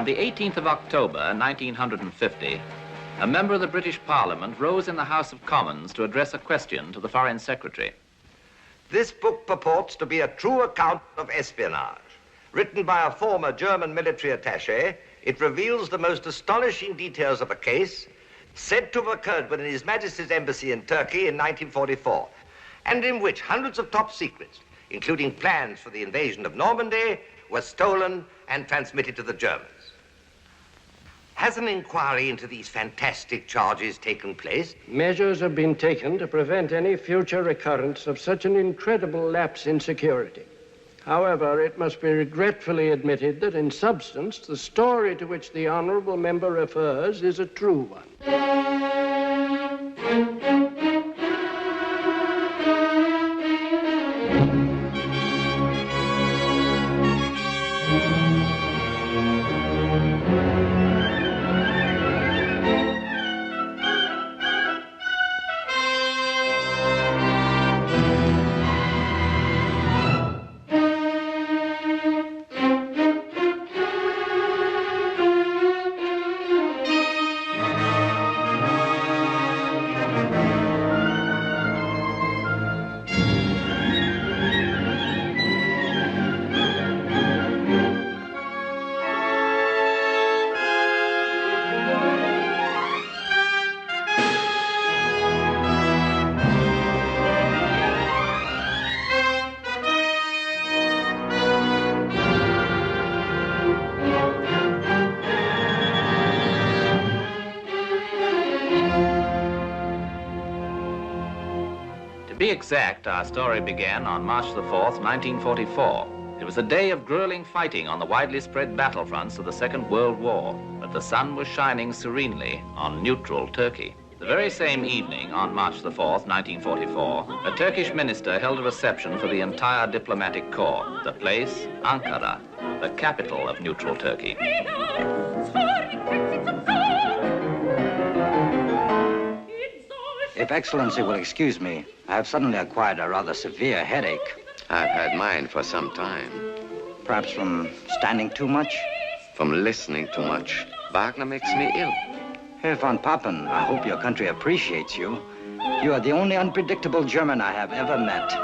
On the 18th of October, 1950, a member of the British Parliament rose in the House of Commons to address a question to the Foreign Secretary. This book purports to be a true account of espionage. Written by a former German military attaché, it reveals the most astonishing details of a case said to have occurred within His Majesty's embassy in Turkey in 1944, and in which hundreds of top secrets, including plans for the invasion of Normandy, were stolen and transmitted to the Germans. Has an inquiry into these fantastic charges taken place? Measures have been taken to prevent any future recurrence of such an incredible lapse in security. However, it must be regretfully admitted that in substance, the story to which the honourable member refers is a true one. To be exact, our story began on March the 4th, 1944. It was a day of grueling fighting on the widely spread battlefronts of the Second World War, but the sun was shining serenely on neutral Turkey. The very same evening, on March the 4th, 1944, a Turkish minister held a reception for the entire diplomatic corps. The place, Ankara, the capital of neutral Turkey. If Excellency will excuse me, I have suddenly acquired a rather severe headache. I've had mine for some time. Perhaps from standing too much? From listening too much. Wagner makes me ill. Herr von Papen, I hope your country appreciates you. You are the only unpredictable German I have ever met.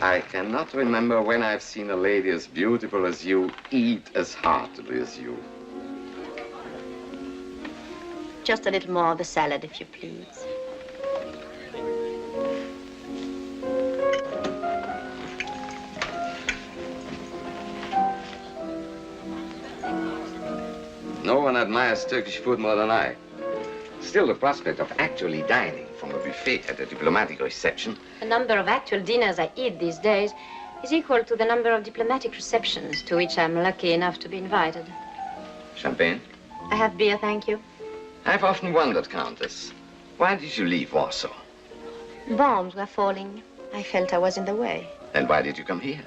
I cannot remember when I've seen a lady as beautiful as you eat as heartily as you. Just a little more of the salad, if you please. No one admires Turkish food more than I. Still, the prospect of actually dining from a buffet at a diplomatic reception. The number of actual dinners I eat these days is equal to the number of diplomatic receptions to which I'm lucky enough to be invited. Champagne? I have beer, thank you. I've often wondered, Countess, why did you leave Warsaw? Bombs were falling. I felt I was in the way. Then why did you come here?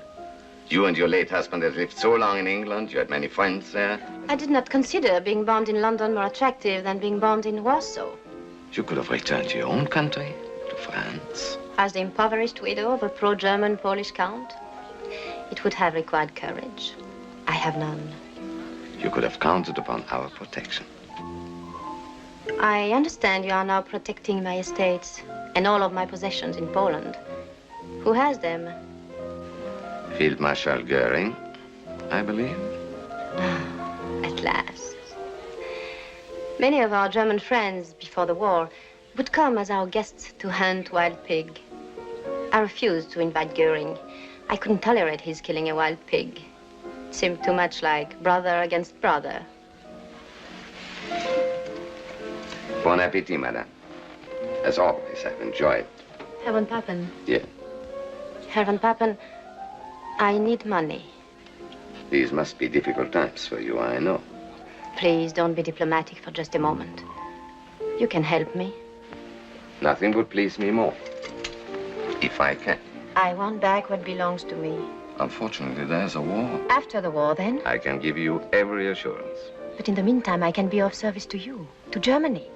You and your late husband had lived so long in England, you had many friends there. I did not consider being bombed in London more attractive than being bombed in Warsaw. You could have returned to your own country, to France. As the impoverished widow of a pro-German Polish count, it would have required courage. I have none. You could have counted upon our protection. I understand you are now protecting my estates and all of my possessions in Poland. Who has them? Field Marshal Goering, I believe. At last. Many of our German friends before the war would come as our guests to hunt wild pig. I refused to invite Goering. I couldn't tolerate his killing a wild pig. It seemed too much like brother against brother. Bon appetit, madame. As always, I've enjoyed. Herr von Papen. Yeah. Herr von Papen, I need money. These must be difficult times for you, I know. Please don't be diplomatic for just a moment. You can help me. Nothing would please me more. If I can. I want back what belongs to me. Unfortunately, there's a war. After the war, then? I can give you every assurance. But in the meantime, I can be of service to you, to Germany.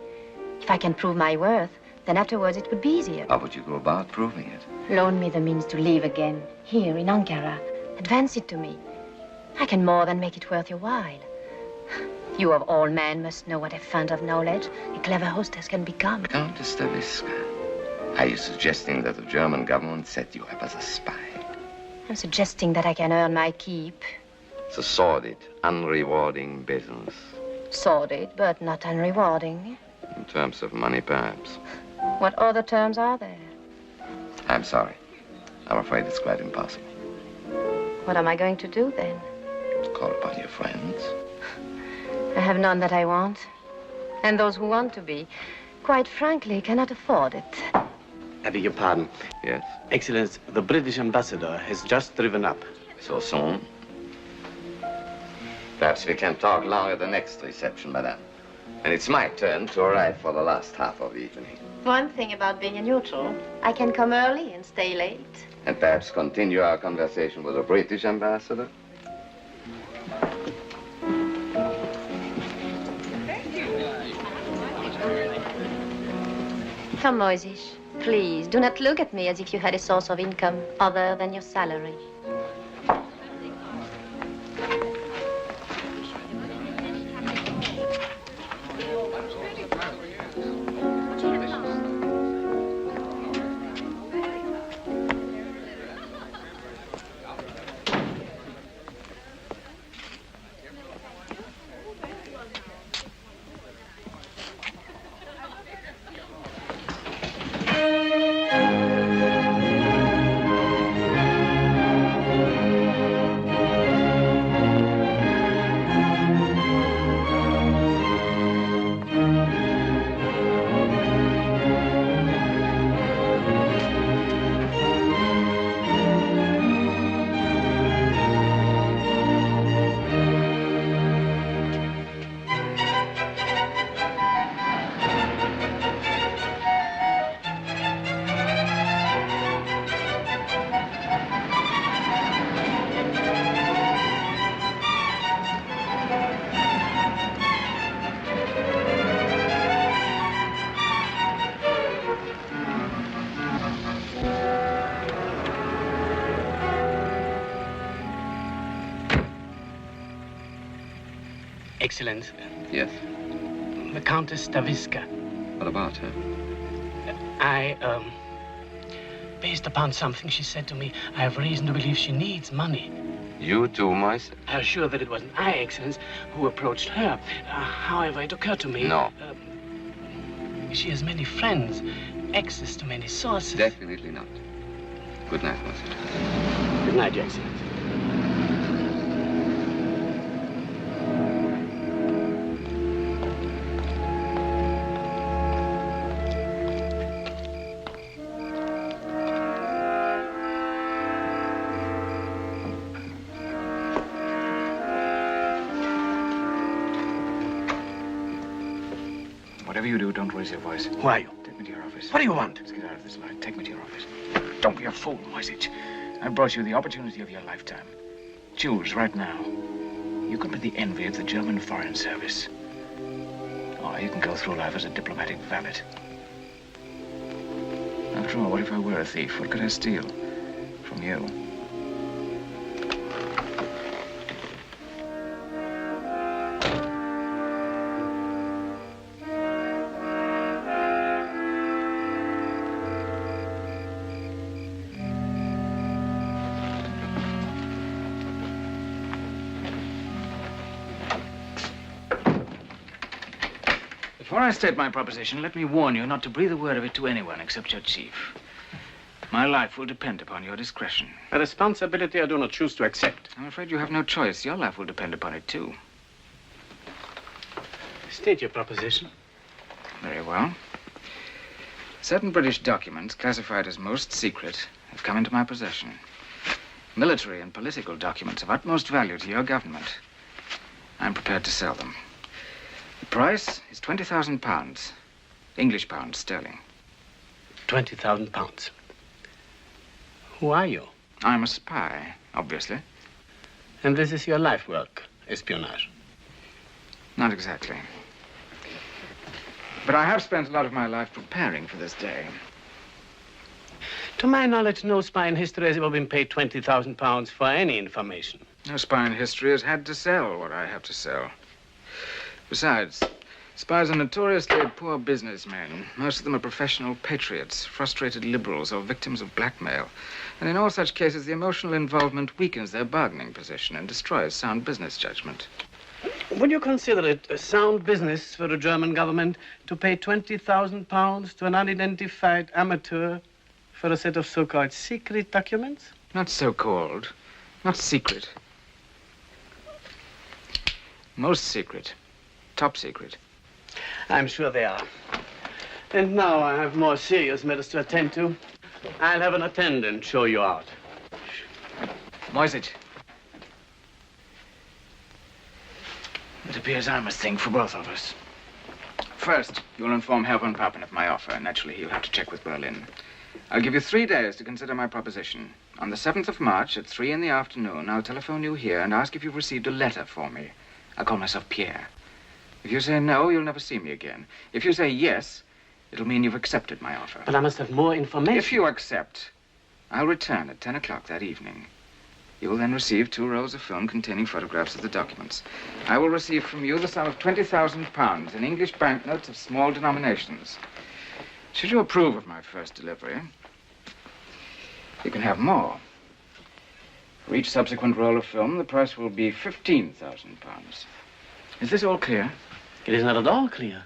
If I can prove my worth, then afterwards it would be easier. How would you go about proving it? Loan me the means to live again, here in Ankara. Advance it to me. I can more than make it worth your while. You of all men must know what a fount of knowledge a clever hostess can become. Countess Staviska, are you suggesting that the German government set you up as a spy? I'm suggesting that I can earn my keep. It's a sordid, unrewarding business. Sordid, but not unrewarding. In terms of money, perhaps. What other terms are there? I'm sorry. I'm afraid it's quite impossible. What am I going to do, then? Call upon your friends. I have none that I want. And those who want to be, quite frankly, cannot afford it. I beg your pardon. Yes? Excellence, the British ambassador has just driven up. So soon? Perhaps we can talk longer the next reception, madame. And it's my turn to arrive for the last half of the evening. One thing about being a neutral, I can come early and stay late. And perhaps continue our conversation with the British ambassador? Come, Moyzisch, please, do not look at me as if you had a source of income other than your salary. Excellence. Yes? The Countess Staviska. What about her? Based upon something she said to me, I have reason to believe she needs money. You too, Moyzisch? I was sure that it wasn't I, Excellence, who approached her. However, it occurred to me... No. She has many friends, access to many sources. Definitely not. Good night, Moyzisch. Good night, Your Excellence. Whatever you do, don't raise your voice. Who are you? Take me to your office. What do you want? Let's get out of this light. Take me to your office. Don't be a fool, Moyzisch. I've brought you the opportunity of your lifetime. Choose right now. You can be the envy of the German Foreign Service. Or you can go through life as a diplomatic valet. After all, what if I were a thief? What could I steal? From you. Before I state my proposition, let me warn you not to breathe a word of it to anyone except your chief. My life will depend upon your discretion. A responsibility I do not choose to accept. I'm afraid you have no choice. Your life will depend upon it, too. State your proposition. Very well. Certain British documents, classified as most secret, have come into my possession. Military and political documents of utmost value to your government. I'm prepared to sell them. The price is £20,000. English pounds sterling. 20,000 pounds. Who are you? I'm a spy, obviously. And this is your life work, espionage? Not exactly. But I have spent a lot of my life preparing for this day. To my knowledge, no spy in history has ever been paid 20,000 pounds for any information. No spy in history has had to sell what I have to sell. Besides, spies are notoriously poor businessmen. Most of them are professional patriots, frustrated liberals, or victims of blackmail. And in all such cases, the emotional involvement weakens their bargaining position and destroys sound business judgment. Would you consider it a sound business for the German government to pay 20,000 pounds to an unidentified amateur for a set of so-called secret documents? Not so-called. Not secret. Most secret. Top secret. I'm sure they are. And now I have more serious matters to attend to. I'll have an attendant show you out. Moyzisch. It appears I must think for both of us. First, you'll inform Herr von Papen of my offer. Naturally, he'll have to check with Berlin. I'll give you 3 days to consider my proposition. On the 7th of March at 3 in the afternoon, I'll telephone you here and ask if you've received a letter for me. I'll call myself Pierre. If you say no, you'll never see me again. If you say yes, it'll mean you've accepted my offer. But I must have more information. If you accept, I'll return at 10 o'clock that evening. You will then receive 2 rolls of film containing photographs of the documents. I will receive from you the sum of £20,000 in English banknotes of small denominations. Should you approve of my first delivery, you can have more. For each subsequent roll of film, the price will be £15,000. Is this all clear? It is not at all clear.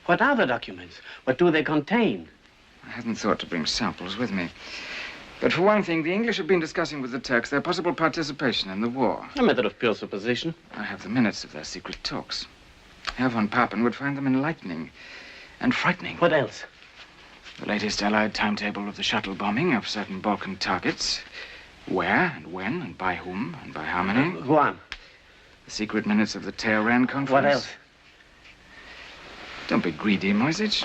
What are the documents? What do they contain? I hadn't thought to bring samples with me. But for one thing, the English have been discussing with the Turks their possible participation in the war. A matter of pure supposition. I have the minutes of their secret talks. Herr von Papen would find them enlightening and frightening. What else? The latest Allied timetable of the shuttle bombing of certain Balkan targets. Where and when and by whom and by how many. Go on. The secret minutes of the Tehran conference. What else? Don't be greedy, Moyzisch.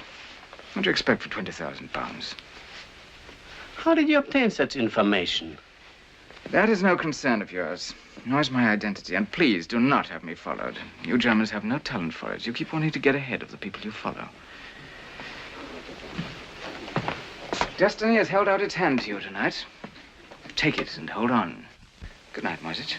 What do you expect for £20,000? How did you obtain such information? That is no concern of yours, nor is my identity. And please do not have me followed. You Germans have no talent for it. You keep wanting to get ahead of the people you follow. Destiny has held out its hand to you tonight. Take it and hold on. Good night, Moyzisch.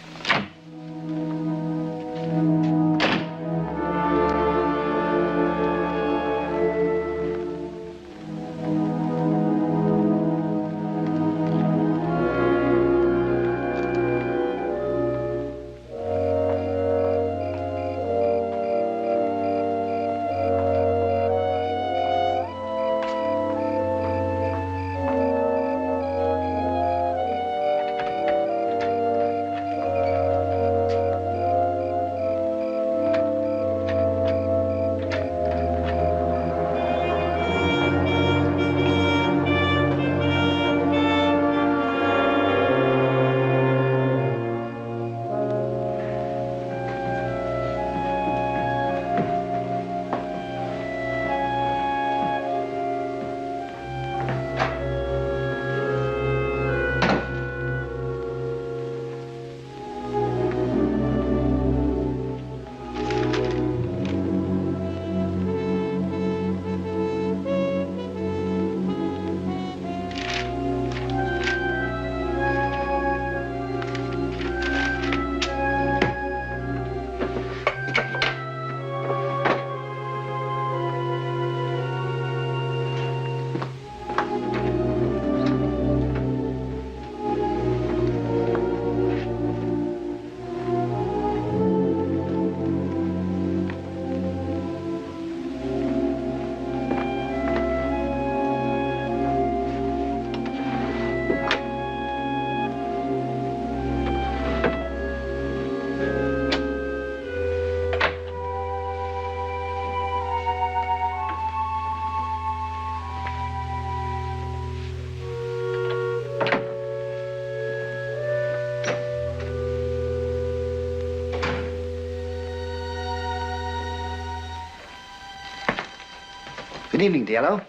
Good evening, Diallo.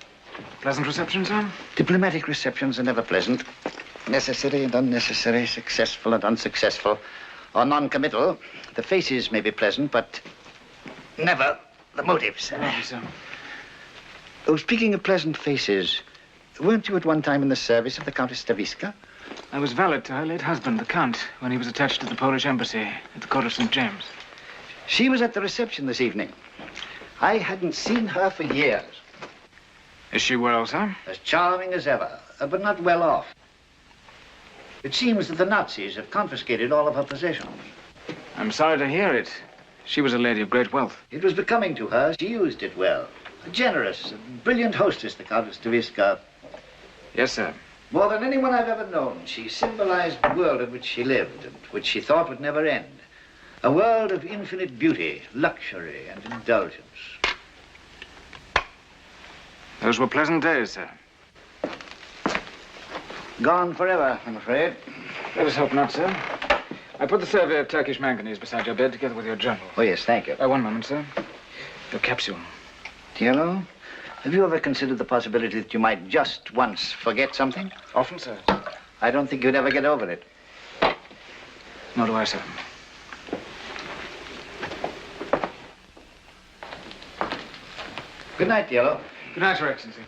Pleasant reception, sir? Diplomatic receptions are never pleasant. Necessary and unnecessary, successful and unsuccessful, or non-committal. The faces may be pleasant, but never the motives. Thank you, sir. Oh, speaking of pleasant faces, weren't you at one time in the service of the Countess Staviska? I was valet to her late husband, the Count, when he was attached to the Polish embassy at the court of St. James. She was at the reception this evening. I hadn't seen her for years. Is she well, sir? As charming as ever, but not well off. It seems that the Nazis have confiscated all of her possessions. I'm sorry to hear it. She was a lady of great wealth. It was becoming to her. She used it well. A generous, brilliant hostess, the Countess Staviska. Yes, sir. More than anyone I've ever known, she symbolized the world in which she lived and which she thought would never end. A world of infinite beauty, luxury, and indulgence. Those were pleasant days, sir. Gone forever, I'm afraid. Let us hope not, sir. I put the survey of Turkish manganese beside your bed together with your journal. Oh, yes, thank you. One moment, sir. Your capsule. Diallo, have you ever considered the possibility that you might just once forget something? Often, sir. I don't think you'd ever get over it. Nor do I, sir. Good night, Diallo. Good night, Your Excellency.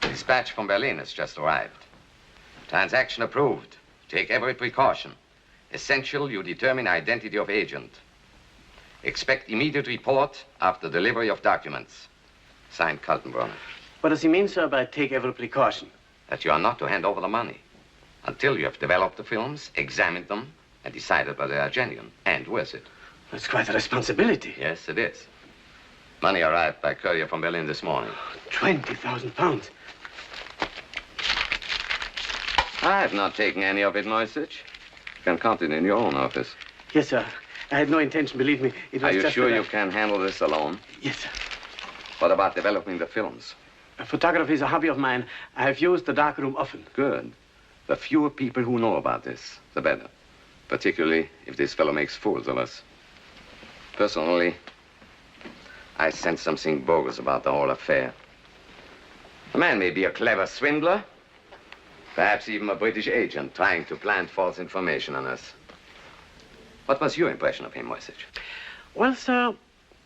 Dispatch from Berlin has just arrived. Transaction approved. Take every precaution. Essential, you determine identity of agent. Expect immediate report after delivery of documents. Signed, Kaltenbrunner. What does he mean, sir, by take every precaution? That you are not to hand over the money until you have developed the films, examined them, and decided whether they are genuine and worth it. That's quite a responsibility. Yes, it is. Money arrived by courier from Berlin this morning. 20,000 pounds. I have not taken any of it, Moyzisch. You can count it in your own office. Yes, sir. I had no intention, believe me. It was Are you just sure that you can handle this alone? Yes, sir. What about developing the films? Photography is a hobby of mine. I have used the darkroom often. Good. The fewer people who know about this, the better. Particularly if this fellow makes fools of us. Personally, I sense something bogus about the whole affair. The man may be a clever swindler, perhaps even a British agent trying to plant false information on us. What was your impression of him, Moyzisch? Well, sir,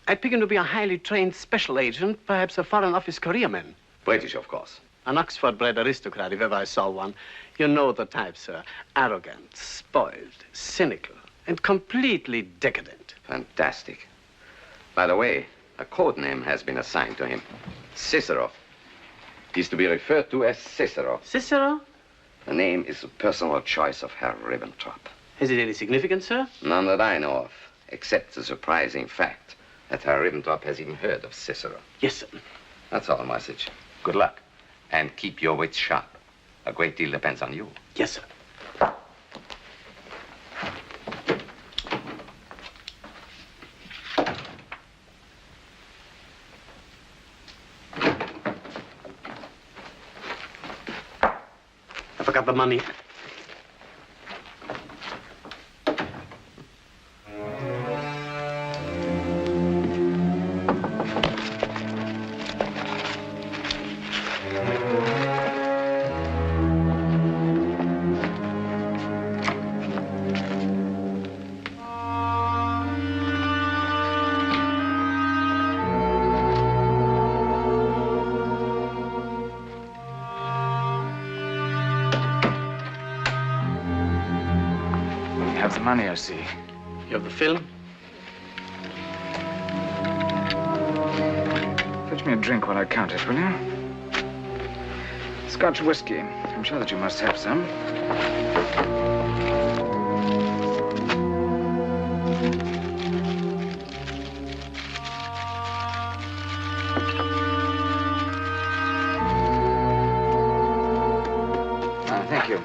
I pick him to be a highly trained special agent, perhaps a Foreign Office careerman. British, of course. An Oxford-bred aristocrat, if ever I saw one. You know the type, sir. Arrogant, spoiled, cynical, and completely decadent. Fantastic. By the way, a code name has been assigned to him. Cicero. He's to be referred to as Cicero. Cicero? The name is a personal choice of Herr Ribbentrop. Has it any significance, sir? None that I know of, except the surprising fact that Herr Ribbentrop has even heard of Cicero. Yes, sir. That's all, Moyzisch. Good luck. And keep your wits sharp. A great deal depends on you. Yes, sir. I forgot the money. Money, I see. You have the film? Fetch me a drink while I count it, will you? Scotch whiskey. I'm sure that you must have some. Thank you.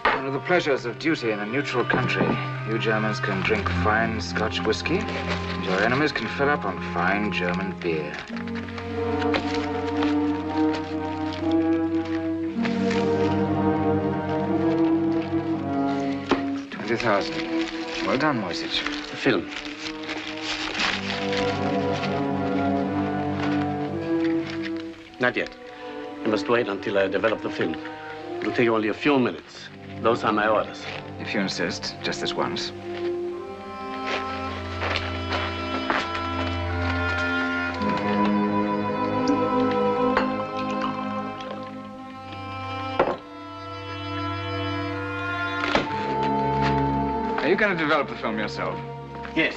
One of the pleasures of duty in a neutral country. You Germans can drink fine Scotch whiskey, and your enemies can fill up on fine German beer. $20,000. Well done, Moyzisch. The film. Not yet. You must wait until I develop the film. It'll take only a few minutes. Those are my orders. If you insist, just this once. Are you going to develop the film yourself? Yes.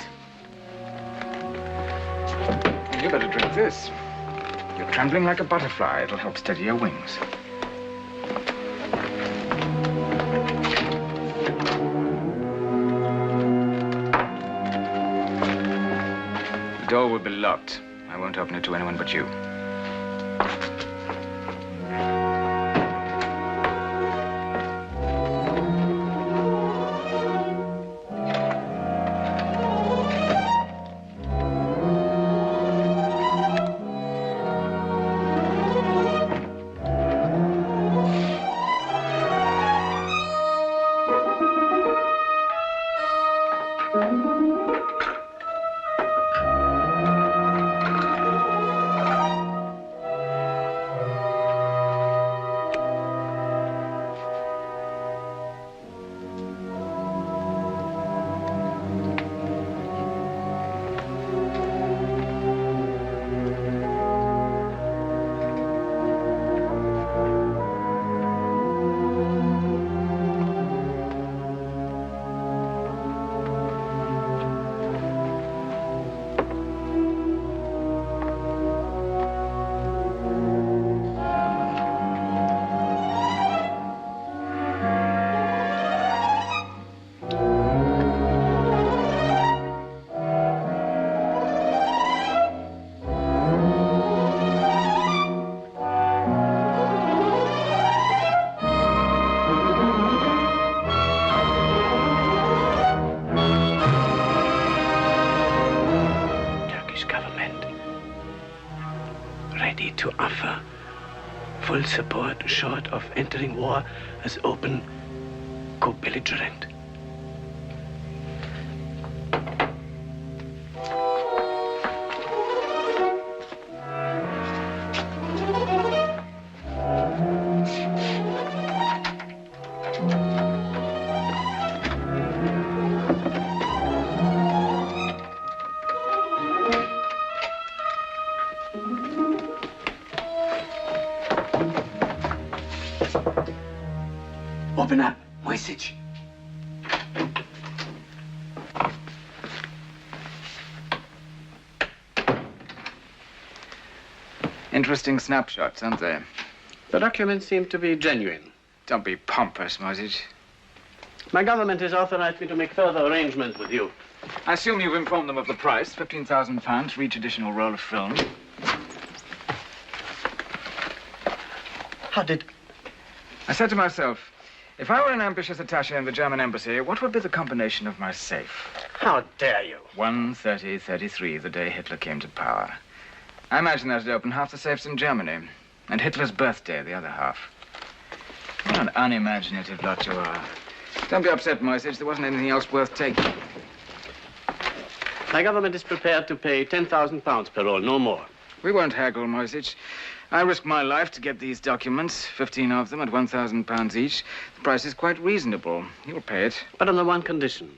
You better drink this. You're trembling like a butterfly. It'll help steady your wings. The door will be locked. I won't open it to anyone but you. To offer full support short of entering war as open co-belligerent. Open up, Moyzisch. Interesting snapshots, aren't they? The documents seem to be genuine. Don't be pompous, Moyzisch. My government has authorized me to make further arrangements with you. I assume you've informed them of the price, £15,000 for each additional roll of film. How did... I said to myself, if I were an ambitious attaché in the German embassy, what would be the combination of my safe? How dare you? 1/30/33, the day Hitler came to power. I imagine that it'd open half the safes in Germany, and Hitler's birthday, the other half. What an unimaginative lot you are. Don't be upset, Moyzisch. There wasn't anything else worth taking. My government is prepared to pay £10,000 per roll, no more. We won't haggle, Moyzisch. I risked my life to get these documents, 15 of them at £1,000 each. The price is quite reasonable. You'll pay it. But on the one condition.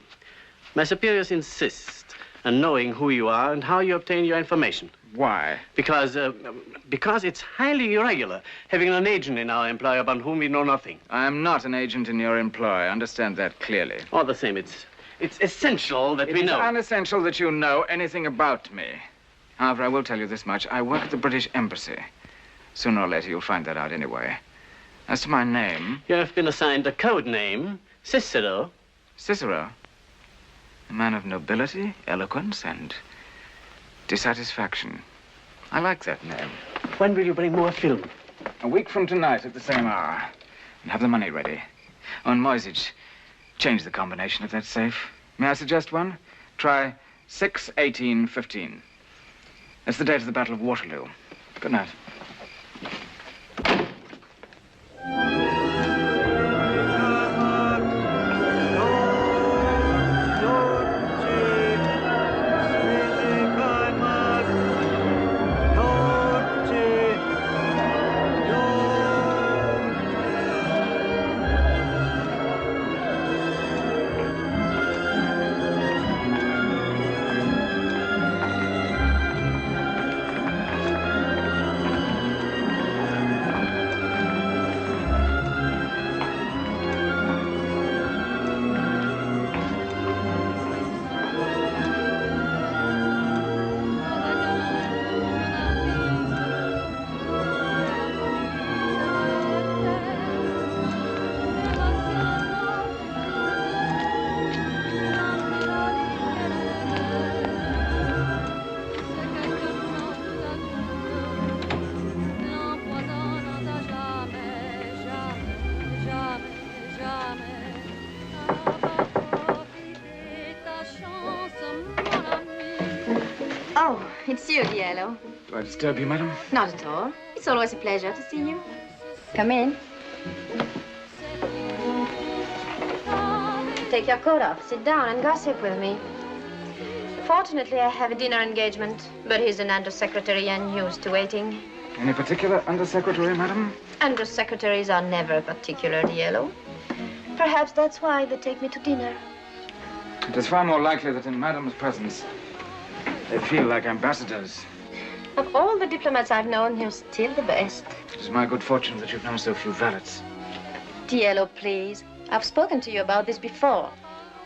My superiors insist on knowing who you are and how you obtain your information. Why? Because it's highly irregular having an agent in our employ upon whom we know nothing. I am not an agent in your employ. I understand that clearly. All the same, it's essential that we know. It's unessential that you know anything about me. However, I will tell you this much. I work at the British Embassy. Sooner or later, you'll find that out anyway. As to my name... You have been assigned a code name, Cicero. Cicero? A man of nobility, eloquence, and dissatisfaction. I like that name. When will you bring more film? A week from tonight at the same hour. And have the money ready. On Moyzisch. Change the combination if that's safe. May I suggest one? Try 6-18-15. That's the date of the Battle of Waterloo. Good night. Oh, it's you, Diello. Do I disturb you, madam? Not at all. It's always a pleasure to see you. Come in. Take your coat off, sit down and gossip with me. Fortunately, I have a dinner engagement, but he's an undersecretary and used to waiting. Any particular undersecretary, madam? Undersecretaries are never particular, Diello. Perhaps that's why they take me to dinner. It is far more likely that in madam's presence, they feel like ambassadors. Of all the diplomats I've known, you're still the best. It is my good fortune that you've known so few valets. Diello, please. I've spoken to you about this before.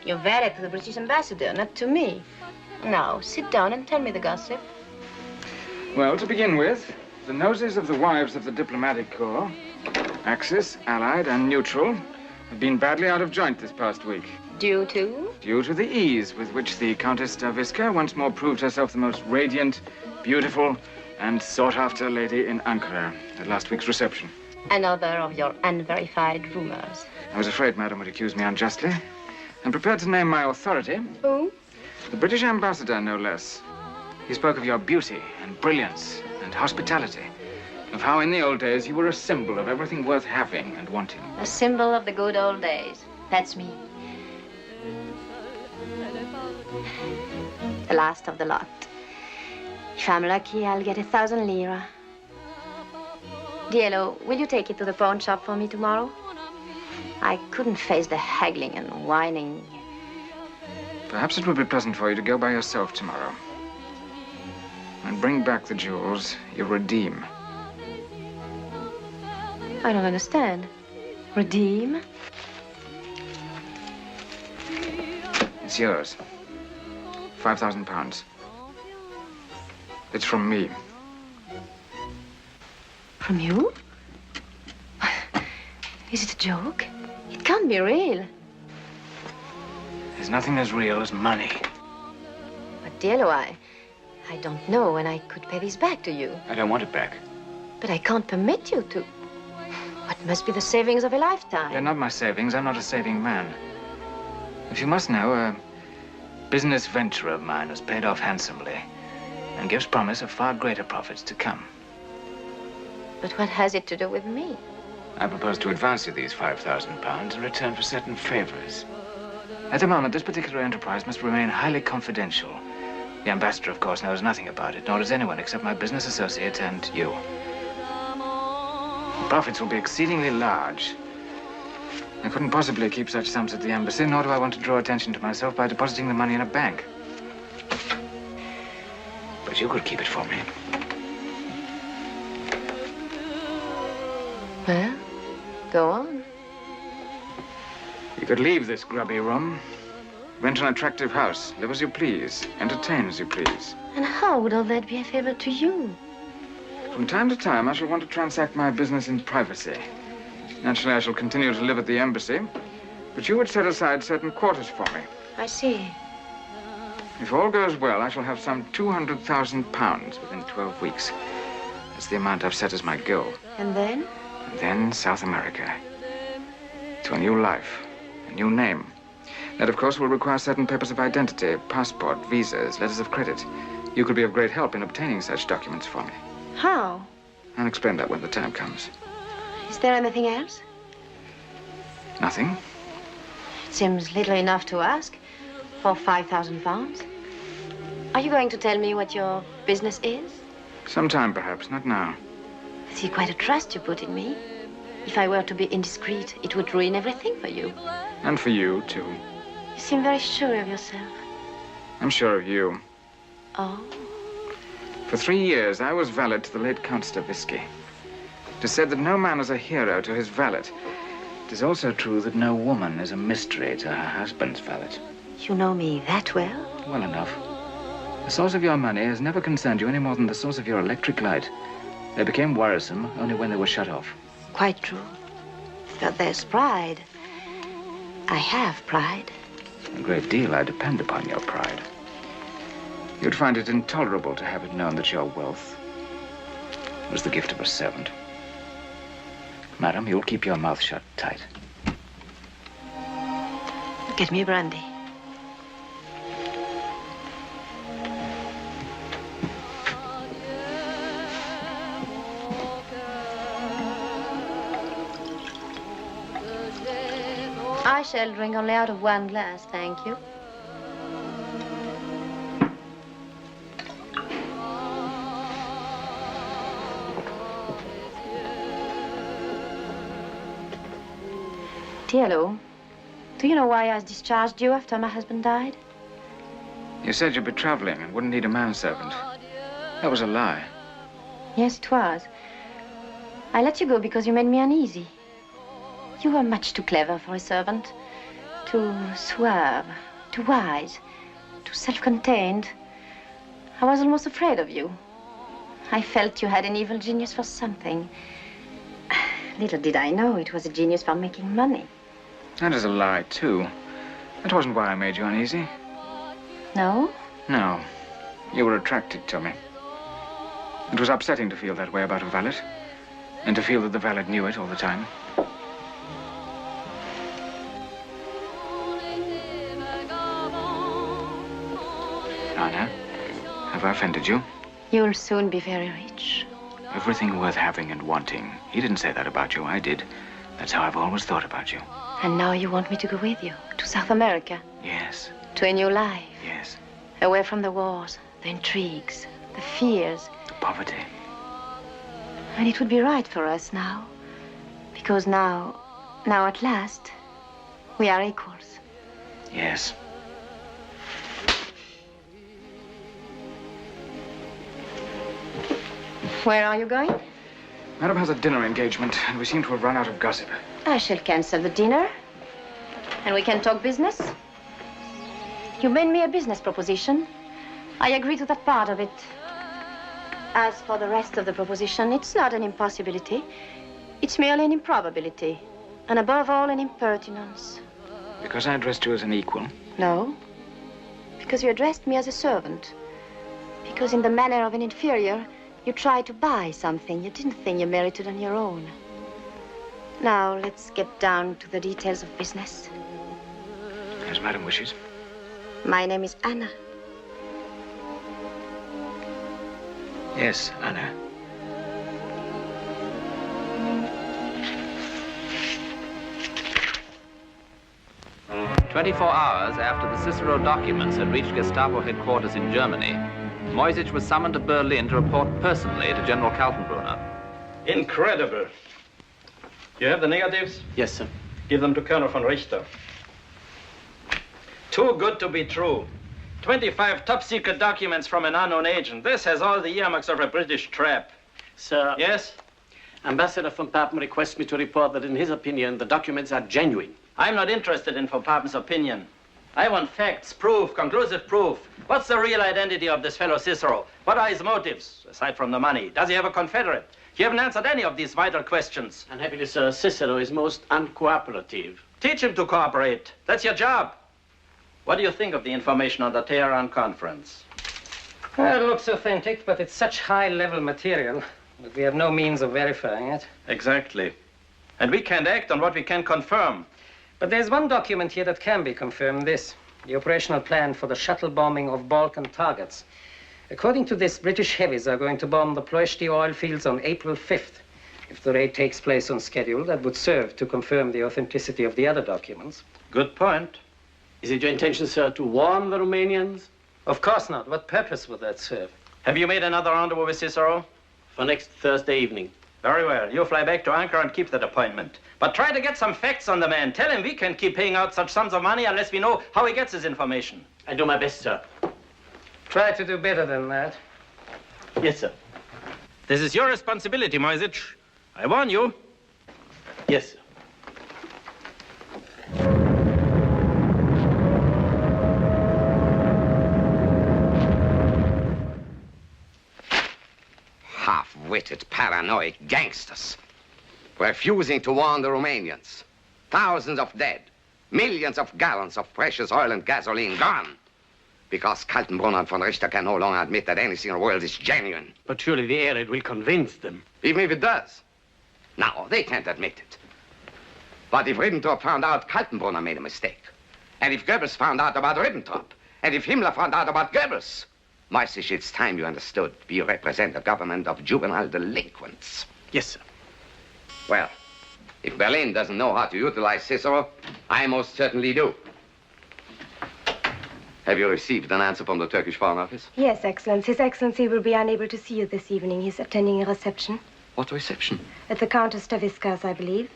You're valet to the British ambassador, not to me. Now, sit down and tell me the gossip. Well, to begin with, the noses of the wives of the diplomatic corps, Axis, Allied, and Neutral, have been badly out of joint this past week. Due to? Due to the ease with which the Countess Staviska once more proved herself the most radiant, beautiful, and sought-after lady in Ankara at last week's reception. Another of your unverified rumors. I was afraid madam would accuse me unjustly, and prepared to name my authority. Who? The British ambassador, no less. He spoke of your beauty and brilliance and hospitality, of how in the old days you were a symbol of everything worth having and wanting. A symbol of the good old days. That's me. The last of the lot. If I'm lucky, I'll get 1,000 lira. Diello, will you take it to the pawn shop for me tomorrow? I couldn't face the haggling and whining. Perhaps it would be pleasant for you to go by yourself tomorrow. And bring back the jewels you redeem. I don't understand. Redeem? It's yours. £5,000. It's from me. From you? Is it a joke? It can't be real. There's nothing as real as money. But, Diello, I don't know when I could pay this back to you. I don't want it back. But I can't permit you to. What must be the savings of a lifetime? They're not my savings. I'm not a saving man. If you must know, a business venture of mine has paid off handsomely and gives promise of far greater profits to come. But what has it to do with me? I propose to advance you these £5,000 in return for certain favors. At the moment, this particular enterprise must remain highly confidential. The ambassador, of course, knows nothing about it, nor does anyone except my business associates and you. The profits will be exceedingly large. I couldn't possibly keep such sums at the embassy, nor do I want to draw attention to myself by depositing the money in a bank. But you could keep it for me. Well, go on. You could leave this grubby room, rent an attractive house, live as you please, entertain as you please. And how would all that be a favor to you? From time to time, I shall want to transact my business in privacy. Naturally, I shall continue to live at the embassy, but you would set aside certain quarters for me. I see. If all goes well, I shall have some £200,000 within 12 weeks. That's the amount I've set as my goal. And then? And then South America. To a new life, a new name. That, of course, will require certain papers of identity, passport, visas, letters of credit. You could be of great help in obtaining such documents for me. How? I'll explain that when the time comes. Is there anything else? Nothing. It seems little enough to ask for 5,000 pounds. Are you going to tell me what your business is? Sometime, perhaps, not now. I see quite a trust you put in me. If I were to be indiscreet, it would ruin everything for you. And for you, too. You seem very sure of yourself. I'm sure of you. Oh? For 3 years, I was valet to the late Count Stavisky. It is said that no man is a hero to his valet. It is also true that no woman is a mystery to her husband's valet. You know me that well? Well enough. The source of your money has never concerned you any more than the source of your electric light. They became worrisome only when they were shut off. Quite true. But there's pride. I have pride. A great deal I depend upon your pride. You'd find it intolerable to have it known that your wealth was the gift of a servant. Madam, you'll keep your mouth shut tight. Get me brandy. I shall drink only out of one glass, thank you. Dear Lou, do you know why I discharged you after my husband died? You said you'd be traveling and wouldn't need a manservant. That was a lie. Yes, it was. I let you go because you made me uneasy. You were much too clever for a servant. Too suave, too wise, too self-contained. I was almost afraid of you. I felt you had an evil genius for something. Little did I know it was a genius for making money. That is a lie, too. That wasn't why I made you uneasy. No? No. You were attracted to me. It was upsetting to feel that way about a valet, and to feel that the valet knew it all the time. Anna, have I offended you? You'll soon be very rich. Everything worth having and wanting. He didn't say that about you, I did. That's how I've always thought about you. And now you want me to go with you to South America? Yes. To a new life? Yes. Away from the wars, the intrigues, the fears. The poverty. And it would be right for us now. Because now at last, we are equals. Yes. Where are you going? Madam has a dinner engagement, and we seem to have run out of gossip. I shall cancel the dinner, and we can talk business. You made me a business proposition. I agree to that part of it. As for the rest of the proposition, it's not an impossibility. It's merely an improbability, and above all, an impertinence. Because I addressed you as an equal? No, because you addressed me as a servant. Because in the manner of an inferior, you tried to buy something you didn't think you merited on your own. Now, let's get down to the details of business. As Madam wishes. My name is Anna. Yes, Anna. "24 hours after the Cicero documents had reached Gestapo headquarters in Germany, Moyzisch was summoned to Berlin to report personally to General Kaltenbrunner. Incredible. You have the negatives? Yes, sir. Give them to Colonel von Richter. Too good to be true. 25 top-secret documents from an unknown agent. This has all the earmarks of a British trap. Sir. Yes? Ambassador von Papen requests me to report that in his opinion, the documents are genuine. I'm not interested in von Papen's opinion. I want facts, proof, conclusive proof. What's the real identity of this fellow Cicero? What are his motives, aside from the money? Does he have a confederate? You haven't answered any of these vital questions. Unhappily, sir, Cicero is most uncooperative. Teach him to cooperate. That's your job. What do you think of the information on the Tehran conference? Well, it looks authentic, but it's such high-level material that we have no means of verifying it. Exactly. And we can't act on what we can confirm. But there's one document here that can be confirmed, this. The operational plan for the shuttle bombing of Balkan targets. According to this, British heavies are going to bomb the Ploiești oil fields on April 5th. If the raid takes place on schedule, that would serve to confirm the authenticity of the other documents. Good point. Is it your intention, sir, to warn the Romanians? Of course not. What purpose would that serve? Have you made another rendezvous with Cicero? For next Thursday evening. Very well. You fly back to Ankara and keep that appointment. But try to get some facts on the man. Tell him we can't keep paying out such sums of money unless we know how he gets his information. I do my best, sir. Try to do better than that. Yes, sir. This is your responsibility, Moyzisch. I warn you. Yes, sir. Half-witted, paranoid gangsters, refusing to warn the Romanians. Thousands of dead, millions of gallons of precious oil and gasoline gone. Because Kaltenbrunner and von Richter can no longer admit that anything in the world is genuine. But surely the air raid will convince them. Even if it does. No, they can't admit it. But if Ribbentrop found out Kaltenbrunner made a mistake, and if Goebbels found out about Ribbentrop, and if Himmler found out about Goebbels, Moyzisch, it's time you understood. We represent a government of juvenile delinquents. Yes, sir. Well, if Berlin doesn't know how to utilize Cicero, I most certainly do. Have you received an answer from the Turkish Foreign Office? Yes, Excellence. His Excellency will be unable to see you this evening. He's attending a reception. What reception? At the Countess Stavisca's, I believe.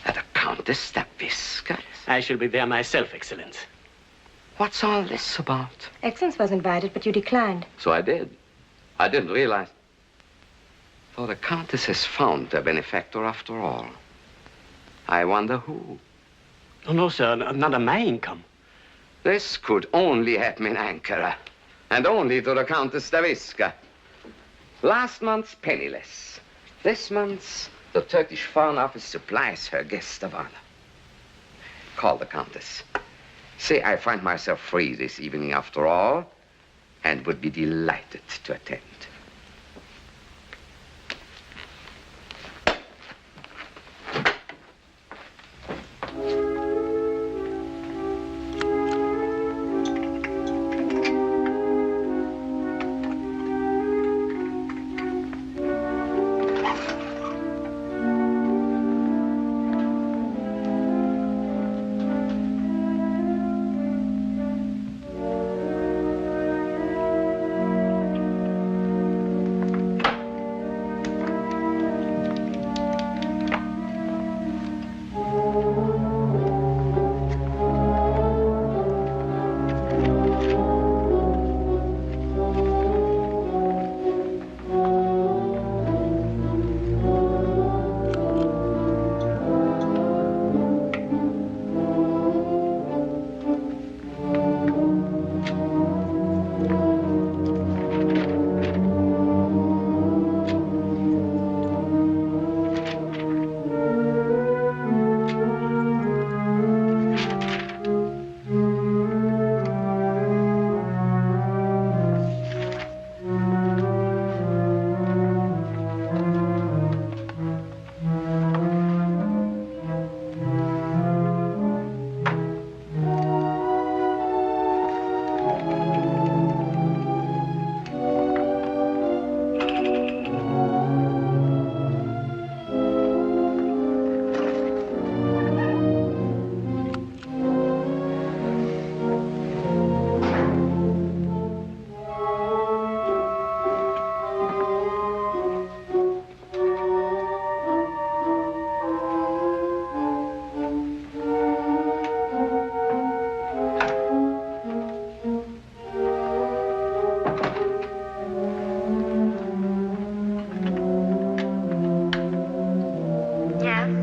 At the Countess Stavisca's? I shall be there myself, Excellence. What's all this about? Excellence was invited, but you declined. So I did. I didn't realize. For the Countess has found a benefactor after all. I wonder who. Oh, no, sir. Not on my income. This could only happen in Ankara. And only to the Countess Stavisca. Last month's penniless. This month's, the Turkish Foreign Office supplies her guest of honor. Call the Countess. Say I find myself free this evening after all, and would be delighted to attend.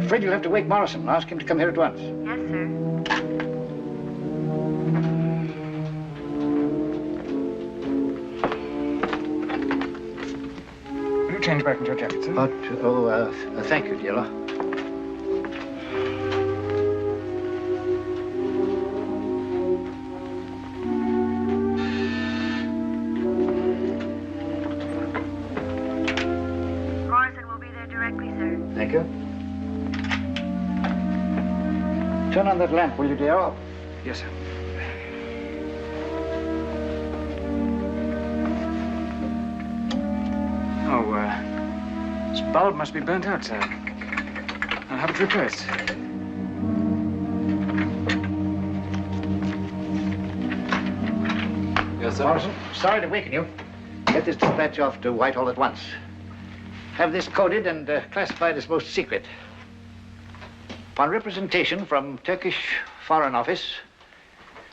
Afraid you'll have to wake Morrison. Ask him to come here at once. Yes, sir. Will you change back into your jacket, sir? Thank you, dear. Morrison will be there directly, sir. Thank you. Turn on that lamp, will you, dear? Yes, sir. Oh, this bulb must be burnt out, sir. I'll have it replaced. Yes, sir. Morrison, sorry to waken you. Get this dispatch off to Whitehall at once. Have this coded and classified as most secret. Upon representation from Turkish Foreign Office,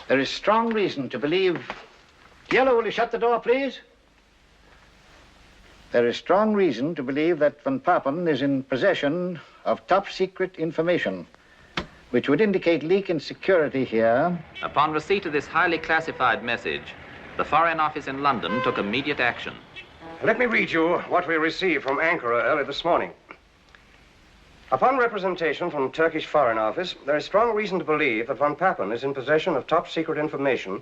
there is strong reason to believe... Yellow, will you shut the door, please? There is strong reason to believe that Von Papen is in possession of top-secret information, which would indicate leak in security here. Upon receipt of this highly classified message, the Foreign Office in London took immediate action. Let me read you what we received from Ankara early this morning. Upon representation from Turkish Foreign Office, there is strong reason to believe that Von Papen is in possession of top-secret information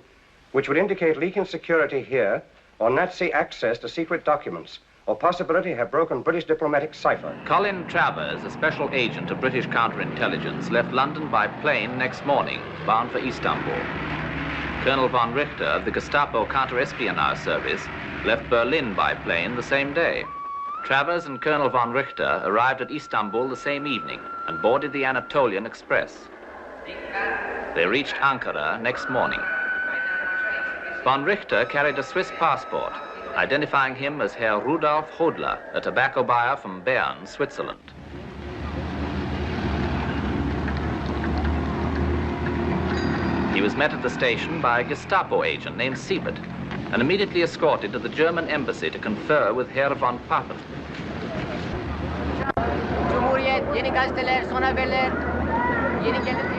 which would indicate leak in security here or Nazi access to secret documents or possibility have broken British diplomatic cipher. Colin Travers, a special agent of British counterintelligence, left London by plane next morning, bound for Istanbul. Colonel von Richter of the Gestapo counter-espionage service left Berlin by plane the same day. Travers and Colonel von Richter arrived at Istanbul the same evening and boarded the Anatolian Express. They reached Ankara next morning. Von Richter carried a Swiss passport, identifying him as Herr Rudolf Hodler, a tobacco buyer from Bern, Switzerland. He was met at the station by a Gestapo agent named Siebert and immediately escorted to the German embassy to confer with Herr von Papen.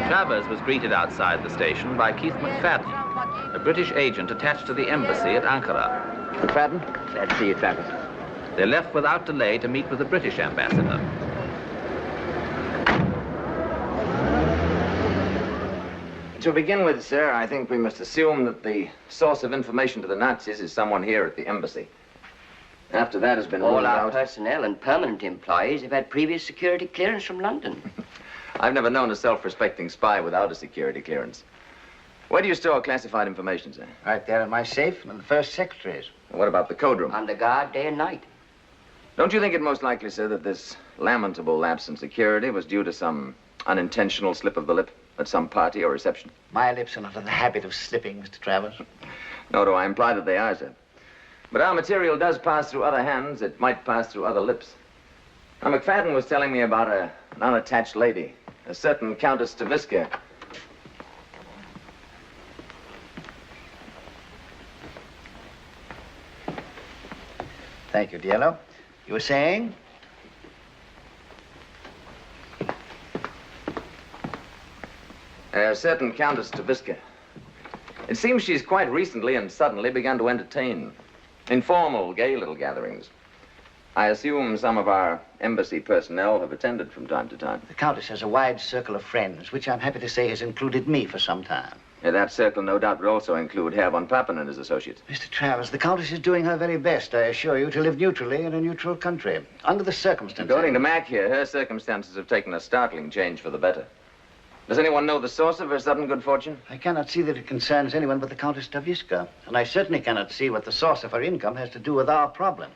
Travers was greeted outside the station by Keith McFadden, a British agent attached to the embassy at Ankara. McFadden, glad to see you, Travers. They left without delay to meet with the British ambassador. To begin with, sir, I think we must assume that the source of information to the Nazis is someone here at the embassy. After that has been all our out... personnel and permanent employees have had previous security clearance from London. I've never known a self-respecting spy without a security clearance. Where do you store classified information, sir? Right there in my safe and in the first secretary's. What about the code room? Under guard day and night. Don't you think it most likely, sir, that this lamentable lapse in security was due to some unintentional slip of the lip at some party or reception? My lips are not in the habit of slipping, Mr. Travers. Nor do I imply that they are, sir. But our material does pass through other hands. It might pass through other lips. Now, McFadden was telling me about an unattached lady, a certain Countess Staviska. Thank you, Diallo. You were saying? A certain Countess Staviska. It seems she's quite recently and suddenly begun to entertain informal, gay little gatherings. I assume some of our embassy personnel have attended from time to time. The Countess has a wide circle of friends, which I'm happy to say has included me for some time. That circle, no doubt, would also include Herr von Papen and his associates. Mr. Travers, the Countess is doing her very best, I assure you, to live neutrally in a neutral country. Under the circumstances... According to Mac here, her circumstances have taken a startling change for the better. Does anyone know the source of her sudden good fortune? I cannot see that it concerns anyone but the Countess Staviska. And I certainly cannot see what the source of her income has to do with our problem.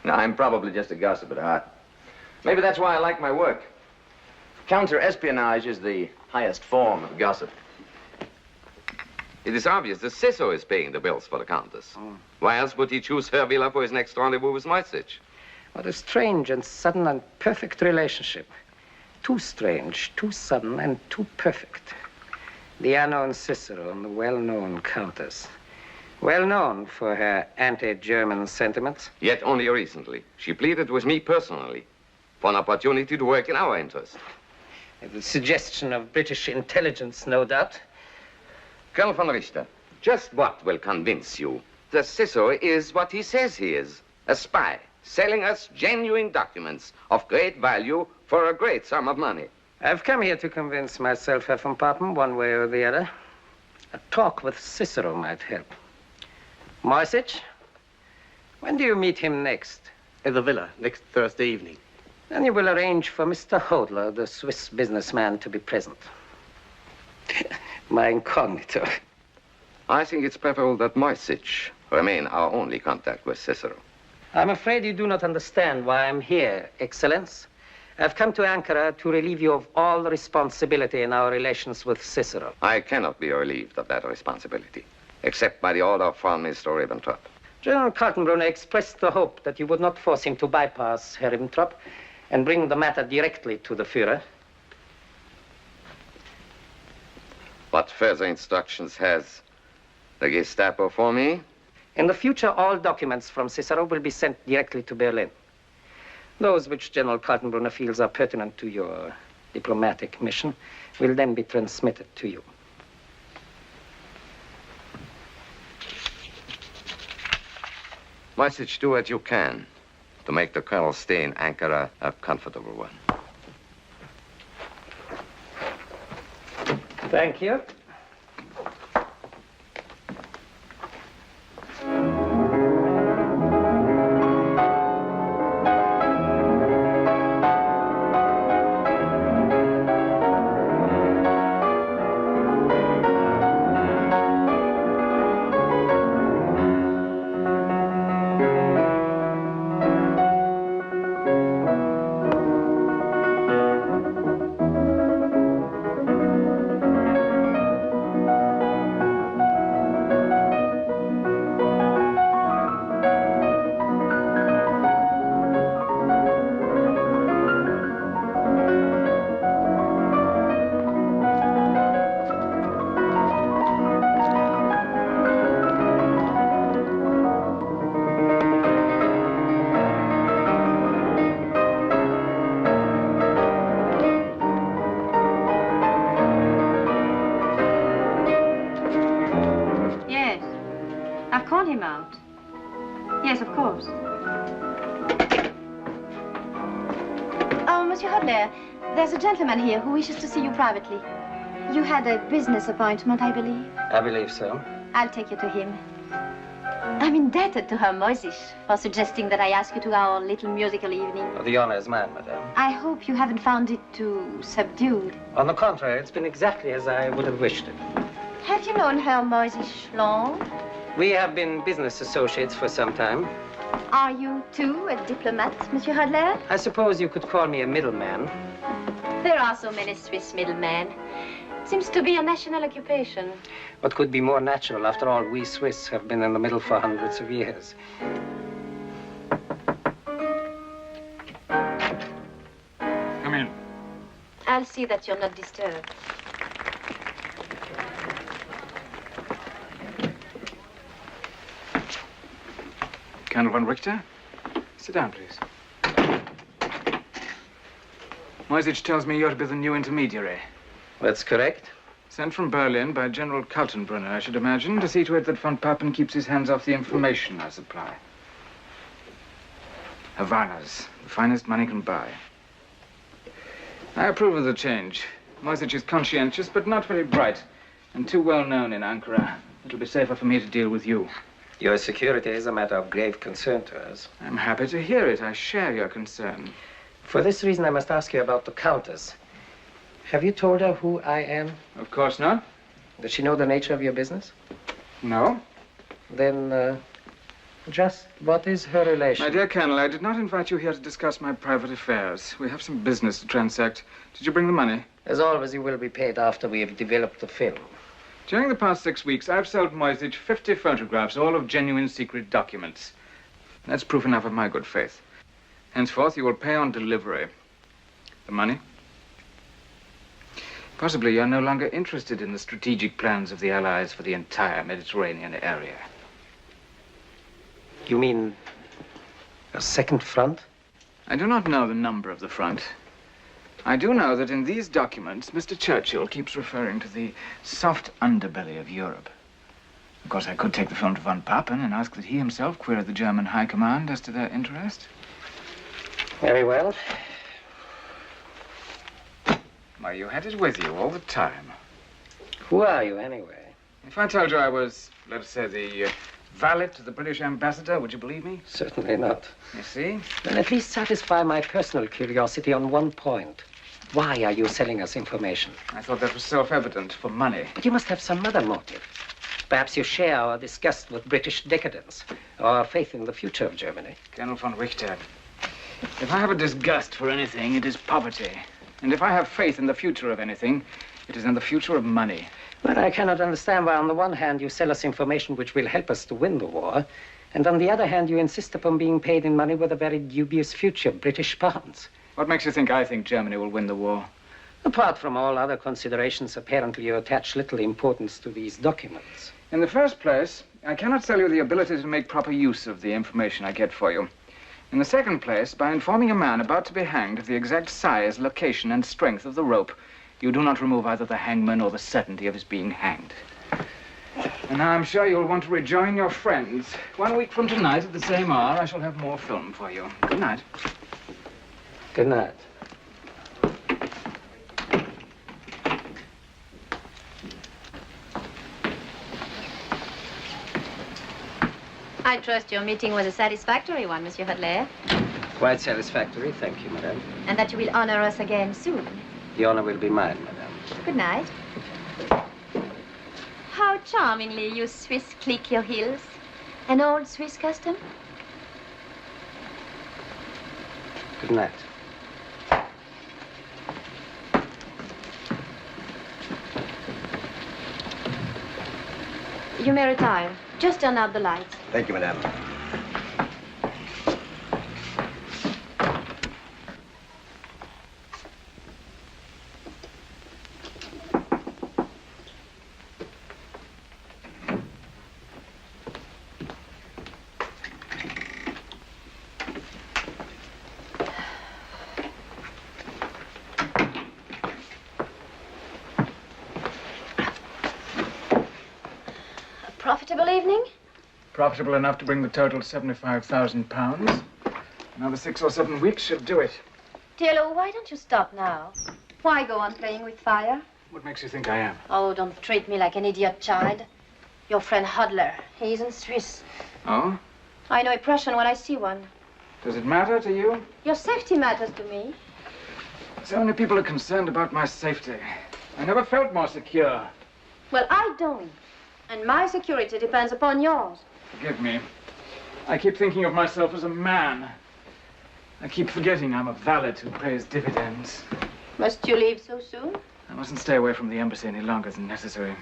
No, I'm probably just a gossip at heart. Maybe that's why I like my work. Counter-espionage is the highest form of gossip. It is obvious that Cicero is paying the bills for the Countess. Why else would he choose her villa for his next rendezvous with Moyzisch? What a strange and sudden and perfect relationship. Too strange, too sudden, and too perfect. The unknown Cicero and the well-known Countess. Well known for her anti-German sentiments. Yet only recently. She pleaded with me personally for an opportunity to work in our interest. The suggestion of British intelligence, no doubt. Colonel von Richter, just what will convince you that Cicero is what he says he is? A spy, selling us genuine documents of great value for a great sum of money. I've come here to convince myself, Herr von Papen, one way or the other. A talk with Cicero might help. Moyzisch, when do you meet him next? At the villa, next Thursday evening. Then you will arrange for Mr. Hodler, the Swiss businessman, to be present. My incognito. I think it's preferable that Moyzisch remain our only contact with Cicero. I'm afraid you do not understand why I'm here, Excellence. I've come to Ankara to relieve you of all responsibility in our relations with Cicero. I cannot be relieved of that responsibility, except by the order from Mr. Ribbentrop. General Kaltenbrunner expressed the hope that you would not force him to bypass Herr Ribbentrop and bring the matter directly to the Führer. What further instructions has the Gestapo for me? In the future, all documents from Cicero will be sent directly to Berlin. Those which General Kaltenbrunner feels are pertinent to your diplomatic mission will then be transmitted to you. Moyzisch, do what you can to make the Colonel's stay in Ankara a comfortable one. Thank you. Him out. Yes, of course. Oh, Monsieur Hodler, there's a gentleman here who wishes to see you privately. You had a business appointment, I believe. I believe so. I'll take you to him. I'm indebted to Herr Moyzisch for suggesting that I ask you to our little musical evening. Oh, the honor is mine, madame. I hope you haven't found it too subdued. On the contrary, it's been exactly as I would have wished it. Have you known Herr Moyzisch long? We have been business associates for some time. Are you, too, a diplomat, Monsieur Hodler? I suppose you could call me a middleman. There are so many Swiss middlemen. Seems to be a national occupation. What could be more natural? After all, we Swiss have been in the middle for hundreds of years. Come in. I'll see that you're not disturbed. Colonel von Richter, sit down, please. Moyzisch tells me you're to be the new intermediary. That's correct. Sent from Berlin by General Kaltenbrunner, I should imagine, to see to it that von Papen keeps his hands off the information I supply. Havanas, the finest money can buy. I approve of the change. Moyzisch is conscientious, but not very bright, and too well known in Ankara. It'll be safer for me to deal with you. Your security is a matter of grave concern to us. I'm happy to hear it. I share your concern. For this reason, I must ask you about the Countess. Have you told her who I am? Of course not. Does she know the nature of your business? No. Then, just what is her relation? My dear Colonel, I did not invite you here to discuss my private affairs. We have some business to transact. Did you bring the money? As always, you will be paid after we have developed the film. During the past 6 weeks, I've sold Moyzisch 50 photographs, all of genuine secret documents. That's proof enough of my good faith. Henceforth, you will pay on delivery. The money? Possibly you're no longer interested in the strategic plans of the Allies for the entire Mediterranean area. You mean a second front? I do not know the number of the front. I do know that in these documents, Mr. Churchill keeps referring to the soft underbelly of Europe. Of course, I could take the film to von Papen and ask that he himself query the German High Command as to their interest. Very well. Why, you had it with you all the time. Who are you, anyway? If I told you I was, let us say, the valet to the British ambassador, would you believe me? Certainly not. You see? Then at least satisfy my personal curiosity on one point. Why are you selling us information? I thought that was self-evident, for money. But you must have some other motive. Perhaps you share our disgust with British decadence, or our faith in the future of Germany. Colonel von Richter, if I have a disgust for anything, it is poverty. And if I have faith in the future of anything, it is in the future of money. But I cannot understand why, on the one hand, you sell us information which will help us to win the war, and on the other hand, you insist upon being paid in money with a very dubious future, British pounds. What makes you think I think Germany will win the war? Apart from all other considerations, apparently you attach little importance to these documents. In the first place, I cannot sell you the ability to make proper use of the information I get for you. In the second place, by informing a man about to be hanged of the exact size, location, and strength of the rope, you do not remove either the hangman or the certainty of his being hanged. And now I'm sure you'll want to rejoin your friends. 1 week from tonight at the same hour, I shall have more film for you. Good night. Good night. I trust your meeting was a satisfactory one, Monsieur Hadley. Quite satisfactory, thank you, madame. And that you will honor us again soon. The honor will be mine, madame. Good night. How charmingly you Swiss click your heels. An old Swiss custom? Good night. You may retire. Just turn out the lights. Thank you, madame. Profitable evening? Profitable enough to bring the total £75,000. Another 6 or 7 weeks should do it. Tielo, why don't you stop now? Why go on playing with fire? What makes you think I am? Oh, don't treat me like an idiot child. Your friend Hodler, he isn't Swiss. Oh? I know a Prussian when I see one. Does it matter to you? Your safety matters to me. So many people are concerned about my safety. I never felt more secure. Well, I don't. And my security depends upon yours. Forgive me. I keep thinking of myself as a man. I keep forgetting I'm a valet who pays dividends. Must you leave so soon? I mustn't stay away from the embassy any longer than necessary.